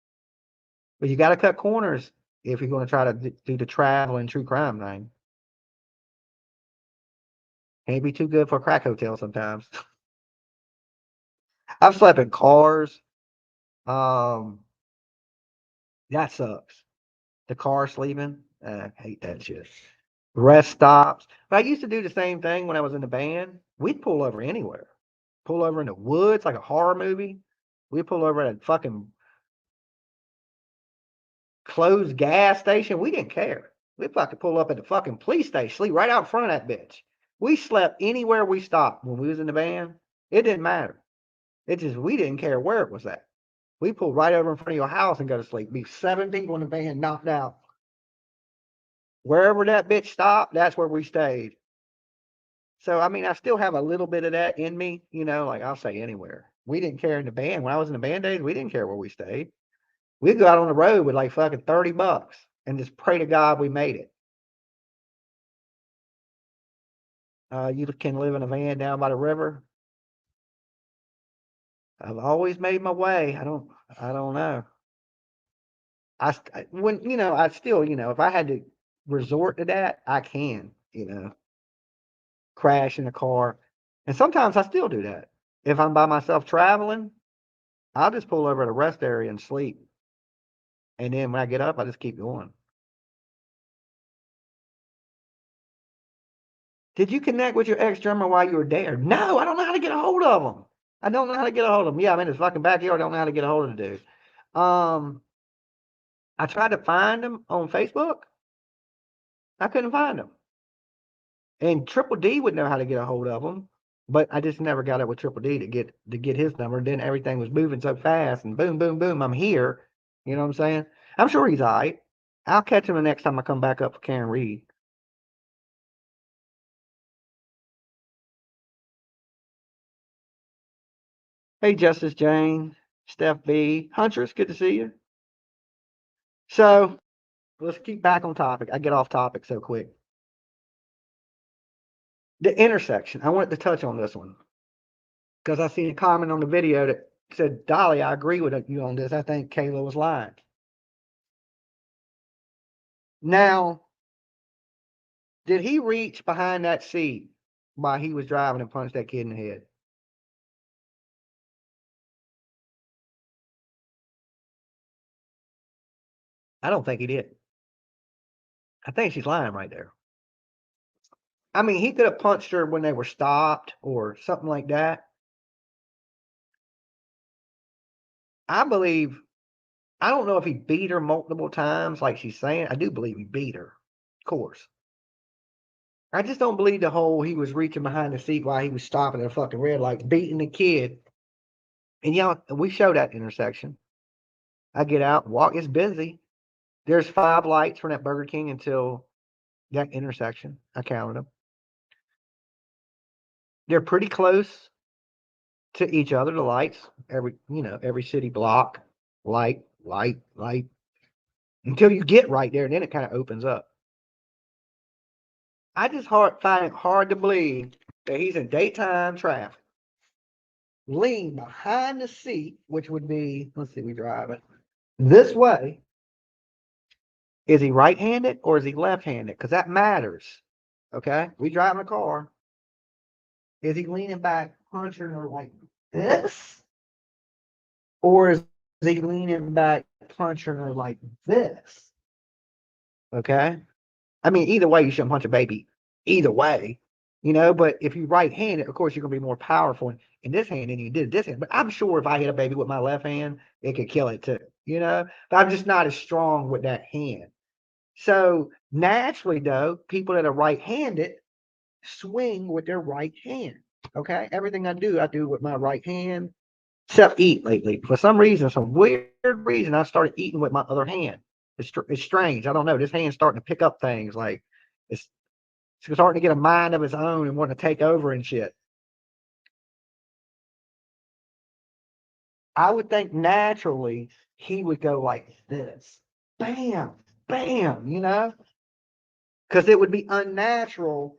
But you gotta cut corners if you're going to try to do the travel and true crime thing. Can't be too good for a crack hotel sometimes. I've slept in cars. That sucks. The car sleeping. I hate that shit. Rest stops. But I used to do the same thing when I was in the band. We'd pull over anywhere. Pull over in the woods like a horror movie. We'd pull over at a fucking closed gas station. We didn't care. We'd fucking pull up at the fucking police station, sleep right out front of that bitch. We slept anywhere we stopped when we was in the band. It didn't matter. It just, we didn't care where it was at. We pulled right over in front of your house and go to sleep. Be 7 people in the van knocked out. Wherever that bitch stopped, that's where we stayed. So, I mean, I still have a little bit of that in me, you know, like I'll say anywhere. We didn't care in the band. When I was in the band days, we didn't care where we stayed. We'd go out on the road with like fucking $30 and just pray to God we made it. You can live in a van down by the river. I've always made my way. I don't know. When, you know, I still, you know, if I had to resort to that, I can, you know, crash in a car. And sometimes I still do that. If I'm by myself traveling, I'll just pull over at a rest area and sleep. And then when I get up, I just keep going. Did you connect with your ex-drummer while you were there? No, I don't know how to get a hold of him. I don't know how to get a hold of him. Yeah, I'm in his fucking backyard. I don't know how to get a hold of the dude. I tried to find him on Facebook. I couldn't find him. And Triple D would know how to get a hold of him, but I just never got up with Triple D to get his number. Then everything was moving so fast, and boom, boom, boom, I'm here. You know what I'm saying? I'm sure he's all right. I'll catch him the next time I come back up for Karen Reed. Hey, Justice Jane, Steph B, Huntress, good to see you. So let's keep back on topic. I get off topic so quick. The intersection. I wanted to touch on this one because I seen a comment on the video that said, Dolly, I agree with you on this. I think Kayla was lying. Now, did he reach behind that seat while he was driving and punched that kid in the head? I don't think he did. I think she's lying right there. I mean, he could have punched her when they were stopped or something like that. I believe, I don't know if he beat her multiple times like she's saying. I do believe he beat her, of course. I just don't believe the whole he was reaching behind the seat while he was stopping at a fucking red light, beating the kid. And y'all, we show that intersection. I get out, walk, it's busy. There's 5 lights from that Burger King until that intersection. I counted them. They're pretty close to each other, the lights. Every city block, light, light, light. Until you get right there, and then it kind of opens up. I just find it hard to believe that he's in daytime traffic. Lean behind the seat, which would be, let's see, we drive it this way. Is he right-handed or is he left-handed? Because that matters. Okay, we drive a car. Is he leaning back, punching her like this? Or is he leaning back, punching her like this? Okay. I mean, either way, you shouldn't punch a baby. Either way, but if you right-handed, of course, you're going to be more powerful in this hand than you did this hand. But I'm sure if I hit a baby with my left hand, it could kill it too, But I'm just not as strong with that hand. So naturally, though, people that are right-handed swing with their right hand. Okay. Everything I do with my right hand, except eat lately. For some reason, some weird reason, I started eating with my other hand. It's strange. I don't know. This hand's starting to pick up things. Like it's starting to get a mind of its own and want to take over and shit. I would think naturally he would go like this, bam, bam, because it would be unnatural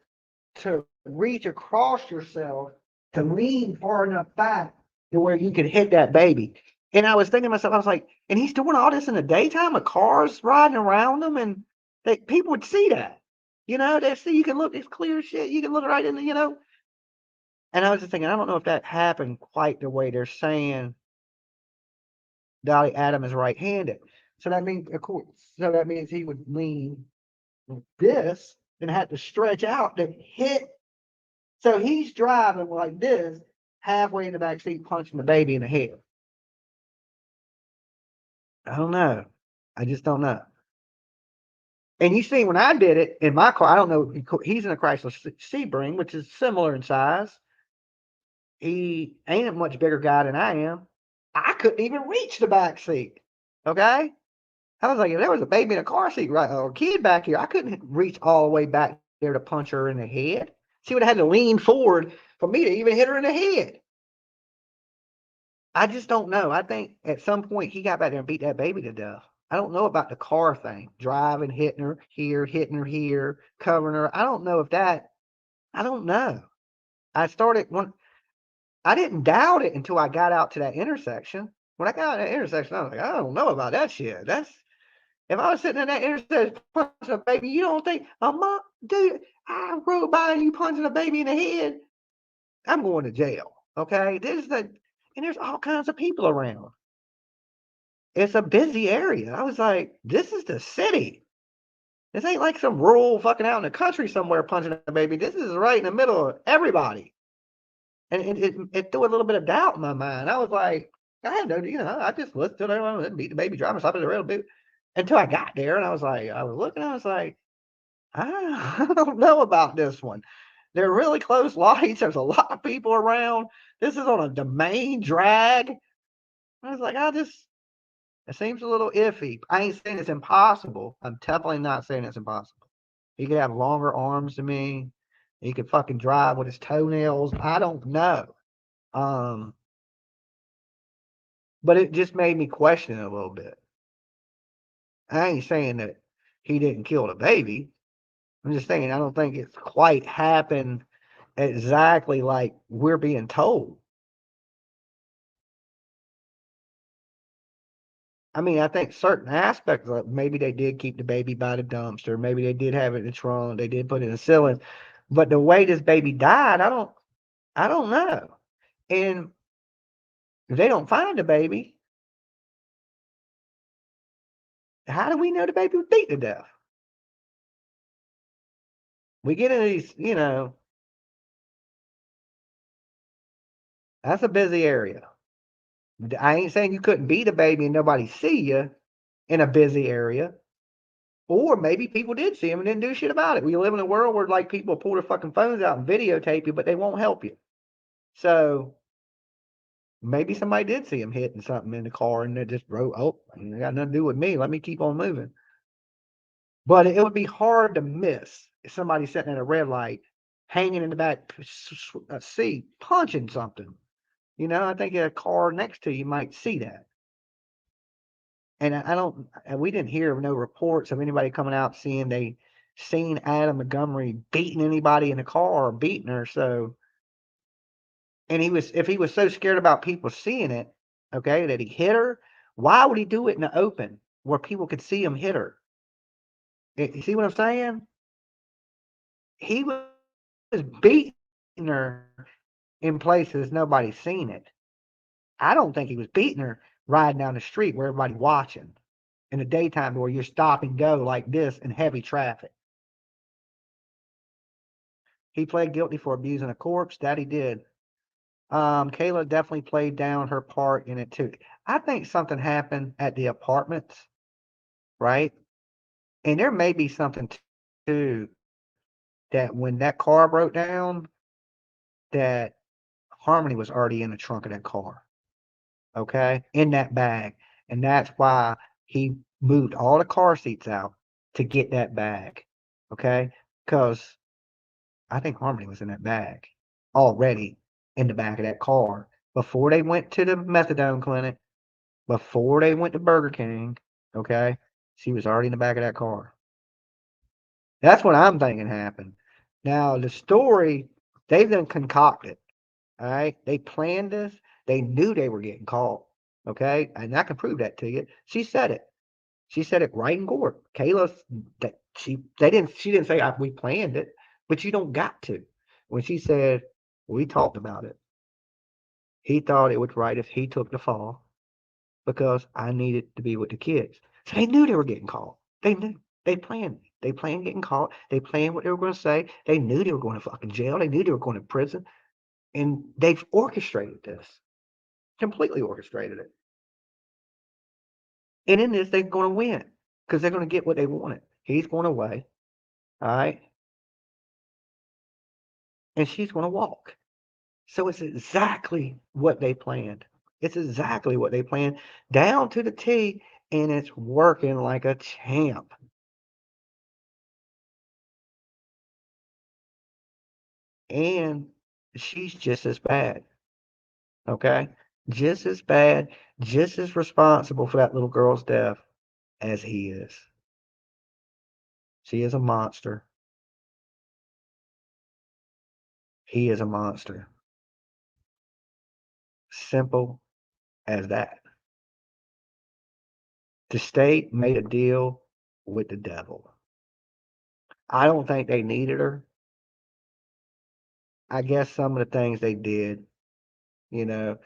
to reach across yourself to lean far enough back to where you could hit that baby. And I was thinking to myself, I was like, and he's doing all this in the daytime with cars riding around him, and people would see that. They see, you can look, it's clear shit. You can look right in the. And I was just thinking, I don't know if that happened quite the way they're saying Dolly Adam is right-handed. So that means, of course, he would lean this and had to stretch out to hit. So he's driving like this, halfway in the back seat, punching the baby in the head. I don't know. I just don't know. And you see, when I did it in my car, I don't know. He's in a Chrysler Sebring, which is similar in size. He ain't a much bigger guy than I am. I couldn't even reach the back seat. Okay. I was like, if there was a baby in a car seat, right, or a kid back here, I couldn't reach all the way back there to punch her in the head. She would have had to lean forward for me to even hit her in the head. I just don't know. I think at some point he got back there and beat that baby to death. I don't know about the car thing, driving, hitting her here, covering her. I don't know if that, I don't know. I didn't doubt it until I got out to that intersection. When I got out of that intersection, I was like, I don't know about that shit. If I was sitting in that intersection punching a baby, you don't think, dude, I rode by and you punching a baby in the head, I'm going to jail. Okay? And there's all kinds of people around. It's a busy area. I was like, this is the city. This ain't like some rural fucking out in the country somewhere punching a baby. This is right in the middle of everybody. And it threw a little bit of doubt in my mind. I was like, I had no, I just listened to them, beat the baby, drive, stop at the rail, bit until I got there, and I was like, I was like, I don't know about this one. They're really close lights. There's a lot of people around. This is on the main drag. I was like, it seems a little iffy. I ain't saying it's impossible. I'm definitely not saying it's impossible. He could have longer arms than me. He could fucking drive with his toenails. I don't know. But it just made me question it a little bit. I ain't saying that he didn't kill the baby. I'm just saying I don't think it's quite happened exactly like we're being told. I mean, I think certain aspects of it, maybe they did keep the baby by the dumpster. Maybe they did have it in the trunk. They did put it in the ceiling. But the way this baby died, I don't know. And if they don't find the baby, how do we know the baby was beat to death? We get into these, that's a busy area. I ain't saying you couldn't beat a baby and nobody see you in a busy area. Or maybe people did see him and didn't do shit about it. We live in a world where like people pull their fucking phones out and videotape you, but they won't help you. So maybe somebody did see him hitting something in the car and they just wrote, oh, it got nothing to do with me. Let me keep on moving. But it would be hard to miss if somebody sitting at a red light, hanging in the back seat, punching something. I think a car next to you might see that. And we didn't hear of no reports of anybody coming out saying they seen Adam Montgomery beating anybody in the car or beating her. So, and if he was so scared about people seeing it, okay, that he hit her, why would he do it in the open where people could see him hit her? You see what I'm saying? He was beating her in places nobody's seen it. I don't think he was beating her riding down the street where everybody's watching in the daytime where you're stop and go like this in heavy traffic. He pled guilty for abusing a corpse. That he did. Kayla definitely played down her part in it too. I think something happened at the apartments, right? And there may be something too that when that car broke down, that Harmony was already in the trunk of that car, okay, in that bag. And that's why he moved all the car seats out to get that bag, okay? Because I think Harmony was in that bag already in the back of that car. before they went to the methadone clinic, before they went to Burger King, okay, she was already in the back of that car. That's what I'm thinking happened. Now, the story, they've been concocted, all right? They planned this. They knew they were getting caught, okay? And I can prove that to you. She said it. She said it right in court. Kayla, she didn't say we planned it, but you don't got to. When she said we talked about it, he thought it was right if he took the fall because I needed to be with the kids. So they knew they were getting caught. They knew. They planned. They planned getting caught. They planned what they were going to say. They knew they were going to fucking jail. They knew they were going to prison. And they've orchestrated this. Completely orchestrated it. And in this, they're going to win because they're going to get what they wanted. He's going away. All right. And she's going to walk. So it's exactly what they planned. It's exactly what they planned down to the T, and it's working like a champ. And she's just as bad. Okay? Just as bad, just as responsible for that little girl's death as he is. She is a monster. He is a monster. Simple as that. The state made a deal with the devil. I don't think they needed her. I guess some of the things they did, you know,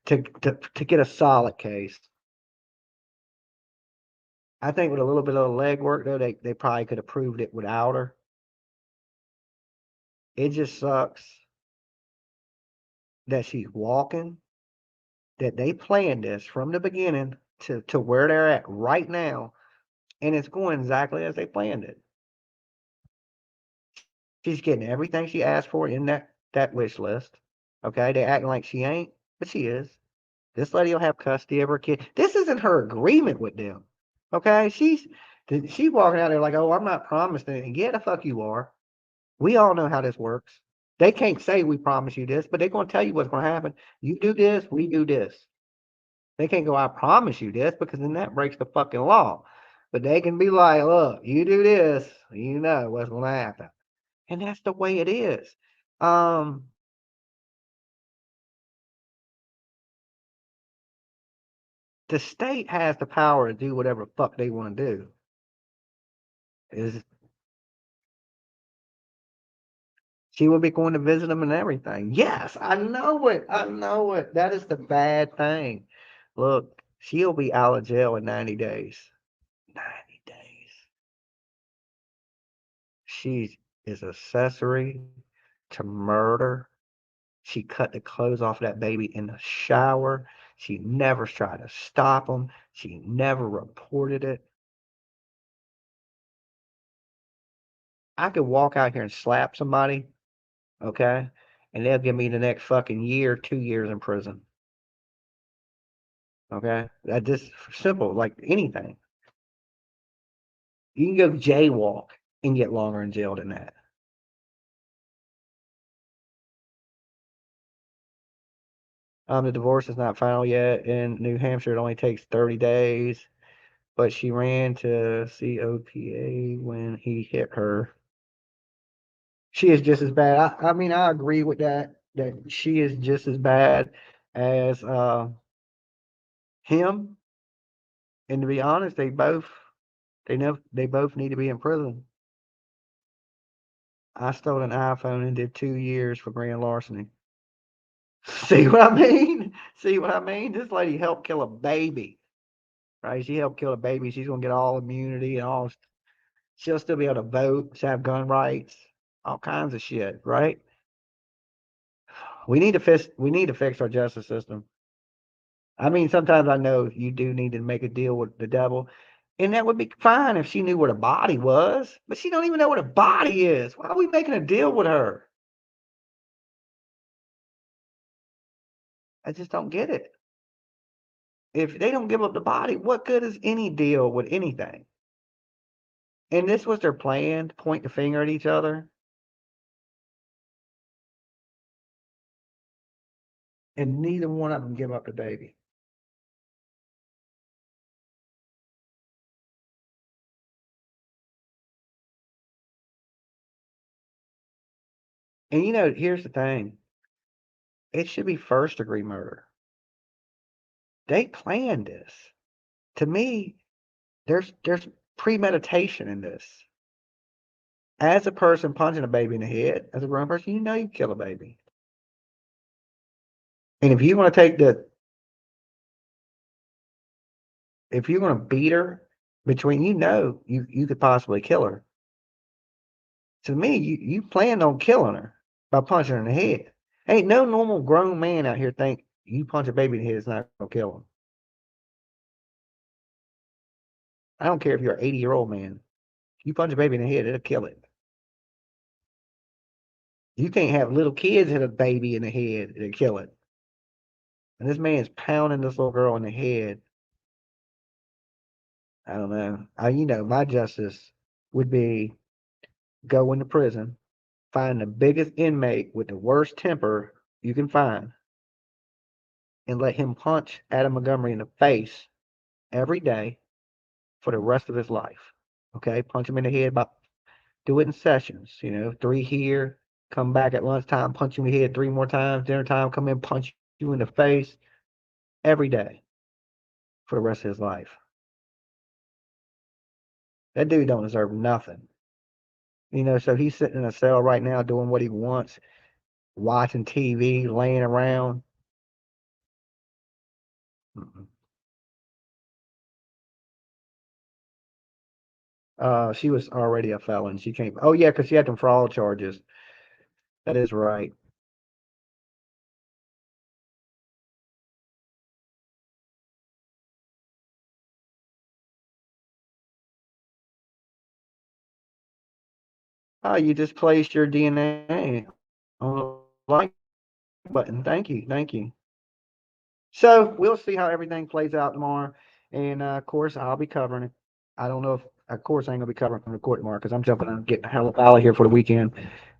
to get a solid case. I think with a little bit of legwork, though, they probably could have proved it without her. It just sucks that she's walking, that they planned this from the beginning to where they're at right now, and it's going exactly as they planned it. She's getting everything she asked for in that wish list. Okay, they acting like she ain't, but she is. This lady will have custody of her kid. This isn't her agreement with them. Okay, she's walking out there like, oh, I'm not promised anything. Yeah, the fuck you are. We all know how this works. They can't say we promise you this, but they're going to tell you what's going to happen. You do this, we do this. They can't go, I promise you this, because then that breaks the fucking law. But they can be like, look, you do this, you know what's going to happen. And that's the way it is. The state has the power to do whatever the fuck they want to do. Is she will be going to visit them and everything. Yes, I know it. I know it. That is the bad thing. Look, she'll be out of jail in 90 days. 90 days. She is accessory to murder. She cut the clothes off that baby in the shower. She never tried to stop him. She never reported it. I could walk out here and slap somebody, okay? And they'll give me the next fucking year, 2 years in prison. Okay? That just simple, like anything. You can go jaywalk and get longer in jail than that. The divorce is not final yet. In New Hampshire, it only takes 30 days. But she ran to COPA when he hit her. She is just as bad. I mean, I agree with that she is just as bad as him. And to be honest, they both need to be in prison. I stole an iPhone and did 2 years for grand larceny. See what I mean? See what I mean? This lady helped kill a baby, right? She helped kill a baby. She's gonna get all immunity and all. She'll still be able to vote. She'll have gun rights, all kinds of shit, right? We need to fix our justice system. I mean, sometimes I know you do need to make a deal with the devil, and that would be fine if she knew where the body was, but she don't even know where the body is. Why are we making a deal with her? I just don't get it. If they don't give up the body, what good is any deal with anything? And this was their plan, to point the finger at each other. and neither one of them give up the baby. And here's the thing. It should be first degree murder. They planned this. To me, there's premeditation in this. As a person punching a baby in the head, as a grown person, you kill a baby. And if you're going to if you're going to beat her between, you could possibly kill her. To me, you planned on killing her by punching her in the head. Ain't no normal grown man out here think you punch a baby in the head, it's not going to kill him. I don't care if you're an 80-year-old man. You punch a baby in the head, it'll kill it. You can't have little kids hit a baby in the head, it'll kill it. And this man's pounding this little girl in the head. I don't know. My justice would be go into prison, find the biggest inmate with the worst temper you can find, and let him punch Adam Montgomery in the face every day for the rest of his life. Okay, punch him in the head, do it in sessions. 3 here, come back at lunchtime, punch you in the head 3 more times. Dinner time, come in, punch you in the face every day for the rest of his life. That dude don't deserve nothing. So he's sitting in a cell right now doing what he wants, watching TV, laying around. She was already a felon. She came. Oh yeah, because she had them fraud charges. That is right. Oh, you just placed your DNA on the like button. Thank you, thank you. So we'll see how everything plays out tomorrow, and of course I'll be covering it. I don't know if, of course, I ain't gonna be covering from the court tomorrow because I'm jumping and getting the hell up out of here for the weekend,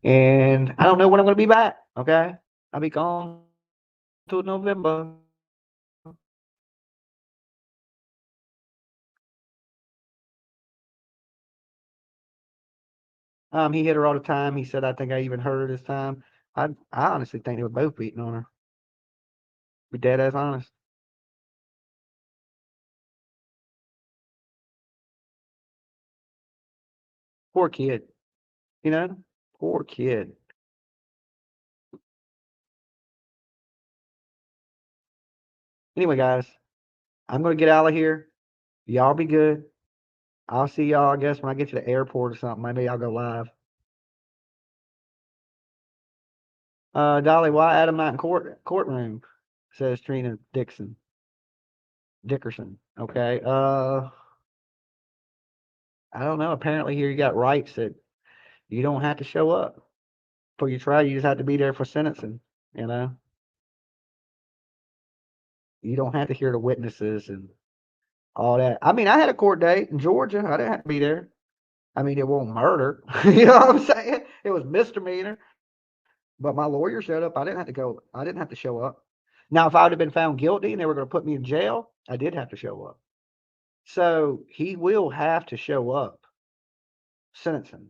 and I don't know when I'm gonna be back. Okay, I'll be gone till November. He hit her all the time. He said, I think I even hurt her this time. I honestly think they were both beating on her. Be dead ass honest. Poor kid. You know? Poor kid. Anyway, guys, I'm gonna get out of here. Y'all be good. I'll see y'all, I guess, when I get to the airport or something. Maybe I'll go live. Dolly, why Adam not in courtroom? Says Trina Dickerson. Okay. I don't know. Apparently here you got rights that you don't have to show up for your trial. You just have to be there for sentencing, you know. You don't have to hear the witnesses and all that. I mean, I had a court date in Georgia. I didn't have to be there. I mean, it wasn't murder. You know what I'm saying? It was misdemeanor. But my lawyer showed up. I didn't have to go. I didn't have to show up. Now, if I would have been found guilty and they were going to put me in jail, I did have to show up. So he will have to show up sentencing.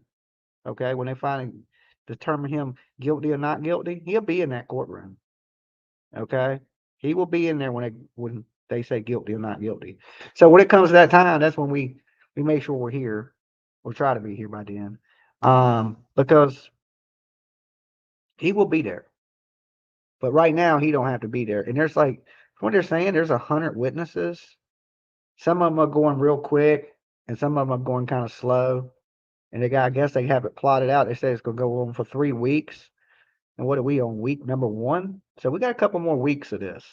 Okay. When they finally determine him guilty or not guilty, he'll be in that courtroom. Okay. He will be in there when they say guilty or not guilty. So when it comes to that time, that's when we make sure we're here. We'll try to be here by then. Because he will be there. But right now he don't have to be there. And there's like what they're saying, there's 100 witnesses. Some of them are going real quick and some of them are going kind of slow. And I guess they have it plotted out. They say it's gonna go on for 3 weeks. And what are we on week number 1? So we got a couple more weeks of this.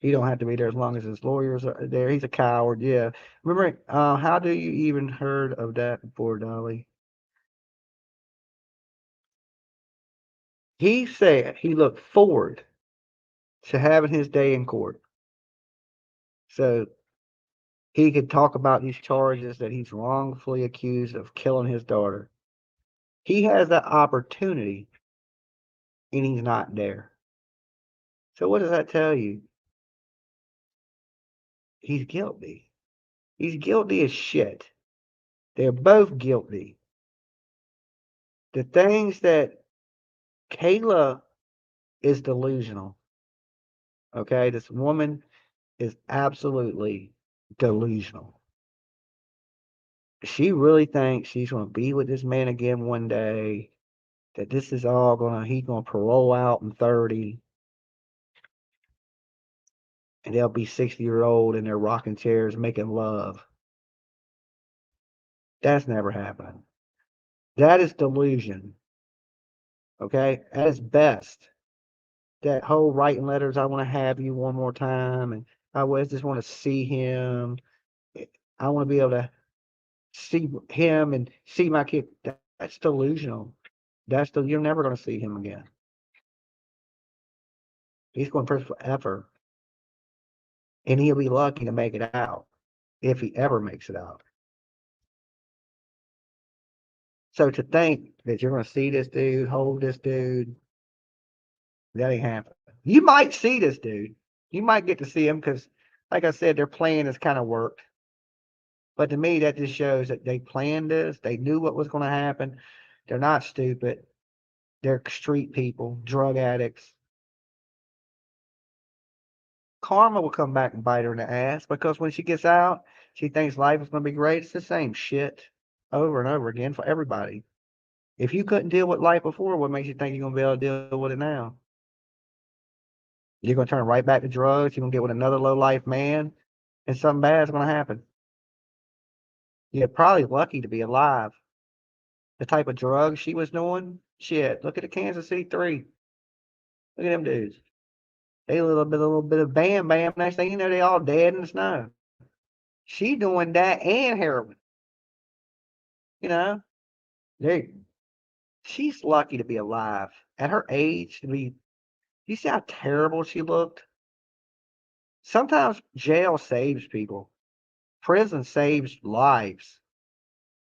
He don't have to be there as long as his lawyers are there. He's a coward. Yeah. Remember, how do you even heard of that before, Dolly? He said he looked forward to having his day in court. So he could talk about these charges that he's wrongfully accused of killing his daughter. He has that opportunity and he's not there. So what does that tell you? He's guilty. He's guilty as shit. They're both guilty. The things that Kayla is delusional. Okay, this woman is absolutely delusional. She really thinks she's going to be with this man again one day, that this is all he's going to parole out in 30, and they'll be 60-year-old in their rocking chairs making love. That's never happened. That is delusion. Okay, at its best. That whole writing letters, I want to have you one more time, and I always just want to see him. I want to be able to see him and see my kid. That's delusional. You're never going to see him again. He's going to prison forever, and he'll be lucky to make it out if he ever makes it out. So to think that you're going to see this dude, hold this dude, that ain't happening. You might see this dude. You might get to see him because, like I said, their plan has kind of worked. But to me, that just shows that they planned this. They knew what was going to happen. They're not stupid. They're street people, drug addicts. Karma will come back and bite her in the ass because when she gets out, she thinks life is going to be great. It's the same shit over and over again for everybody. If you couldn't deal with life before, what makes you think you're going to be able to deal with it now? You're going to turn right back to drugs. You're going to get with another low life man, and something bad's going to happen. You're probably lucky to be alive. The type of drugs she was doing, shit. Look at the Kansas City Three. Look at them dudes. They a little bit of bam bam. Next thing you know, they all dead in the snow. She doing that and heroin. You know, they. She's lucky to be alive at her age. To be, you see how terrible she looked. Sometimes jail saves people. Prison saves lives.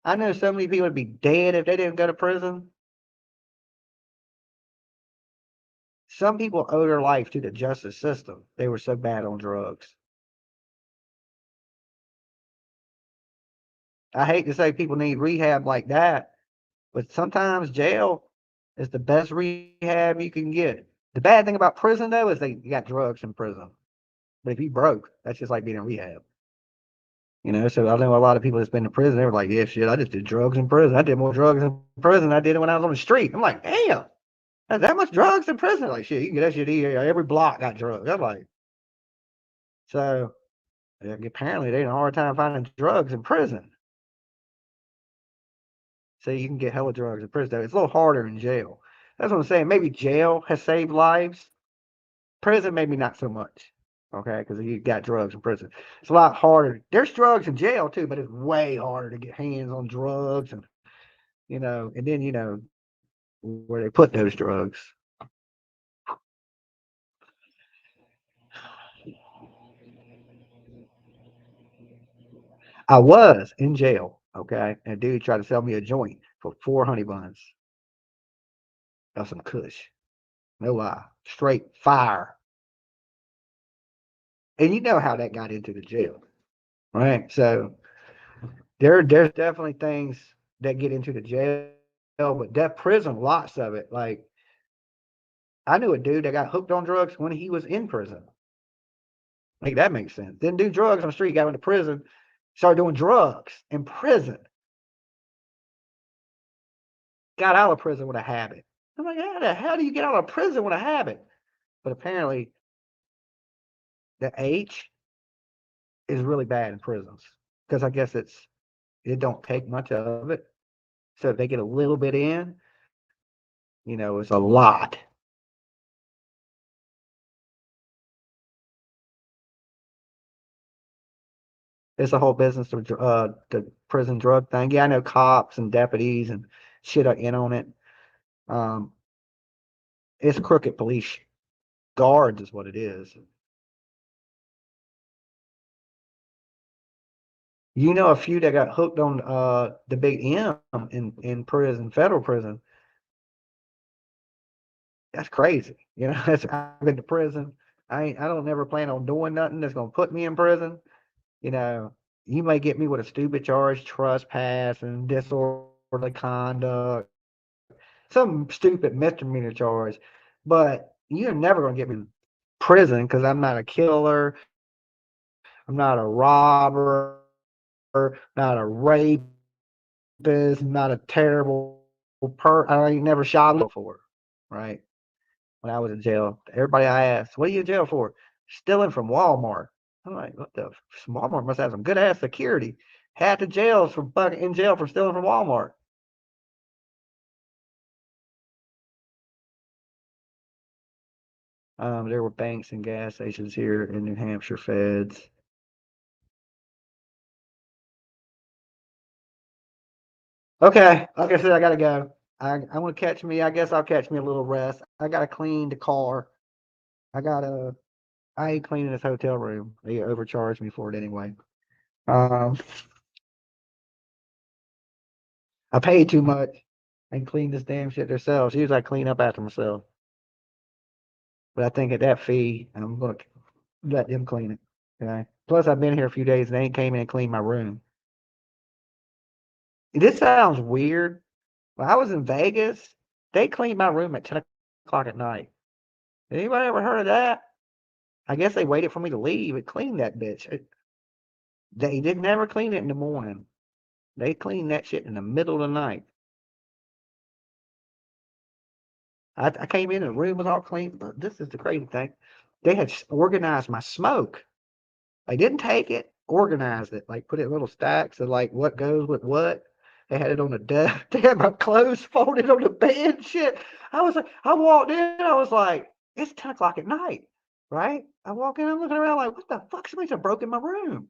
I know so many people would be dead if they didn't go to prison. Some people owe their life to the justice system. They were so bad on drugs. I hate to say people need rehab like that, but sometimes jail is the best rehab you can get. The bad thing about prison, though, is you got drugs in prison. But if you broke, that's just like being in rehab. You know, so I know a lot of people that's been in prison, they were like, yeah, shit, I just did drugs in prison. I did more drugs in prison than I did when I was on the street. I'm like, damn, that's that much drugs in prison? Like, shit, you can get that shit here. Every block got drugs. I'm like, so apparently they had a hard time finding drugs in prison. So you can get hella drugs in prison. It's a little harder in jail. That's what I'm saying. Maybe jail has saved lives. Prison, maybe not so much. Okay, because you got drugs in prison. It's a lot harder. There's drugs in jail too, but it's way harder to get hands on drugs and and then where they put those drugs. I was in jail, okay, and a dude tried to sell me a joint for 4 honey buns. That's some kush. No lie. Straight fire. And you know how that got into the jail, right? So there's definitely things that get into the jail, but that prison, lots of it. Like I knew a dude that got hooked on drugs when he was in prison. Like that makes sense. Didn't do drugs on the street, got into prison, started doing drugs in prison. Got out of prison with a habit. I'm like, how the hell do you get out of prison with a habit? But apparently the H is really bad in prisons because I guess it don't take much of it. So if they get a little bit in, it's a lot. It's a whole business of the prison drug thing. Yeah, I know cops and deputies and shit are in on it. Um, it's crooked police guards is what it is. You know a few that got hooked on the big M in prison, federal prison. That's crazy. You know, I've been to prison. I don't never plan on doing nothing that's gonna put me in prison. You know, you may get me with a stupid charge, trespass and disorderly conduct, some stupid misdemeanor charge, but you're never gonna get me in prison because I'm not a killer, I'm not a robber, not a rapist, not a terrible I ain't never shot before, right? When I was in jail, everybody I asked, "What are you in jail for?" Stealing from Walmart. I'm like, what the? Walmart must have some good ass security. Half the jails for in jail for stealing from Walmart. There were banks and gas stations here in New Hampshire feds. Okay, like I said, I gotta go. I'm gonna catch me. I guess I'll catch me a little rest. I gotta clean the car. I gotta. I ain't cleaning this hotel room. They overcharged me for it anyway. Um, I paid too much and clean this damn shit themselves. Usually I clean up after myself, but I think at that fee, I'm gonna let them clean it. Okay. Plus, I've been here a few days and they ain't came in and cleaned my room. This sounds weird. When I was in Vegas, they cleaned my room at 10 o'clock at night. Anybody ever heard of that? I guess they waited for me to leave and cleaned that bitch. They did never clean it in the morning. They cleaned that shit in the middle of the night. I came in and the room was all clean, but this is the crazy thing. They had organized my smoke. They didn't take it, organized it, like put it in little stacks of like what goes with what. They had it on the desk. They had my clothes folded on the bed. Shit. I walked in. I was like, it's 10 o'clock at night, right? I walk in. I'm looking around like, what the fuck? Somebody's broken my room.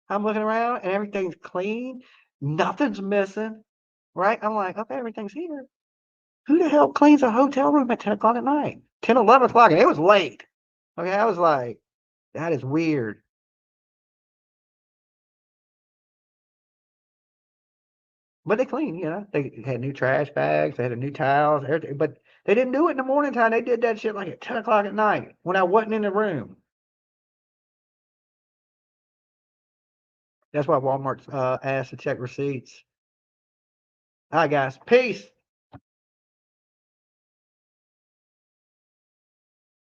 I'm looking around and everything's clean. Nothing's missing, right? I'm like, okay, everything's here. Who the hell cleans a hotel room at 10 o'clock at night? 10, 11 o'clock, and it was late. Okay, I was like, that is weird. But they clean, you know. They had new trash bags, they had a new towels, everything. But they didn't do it in the morning time. They did that shit like at 10 o'clock at night when I wasn't in the room. That's why Walmart asked to check receipts. All right, guys. Peace.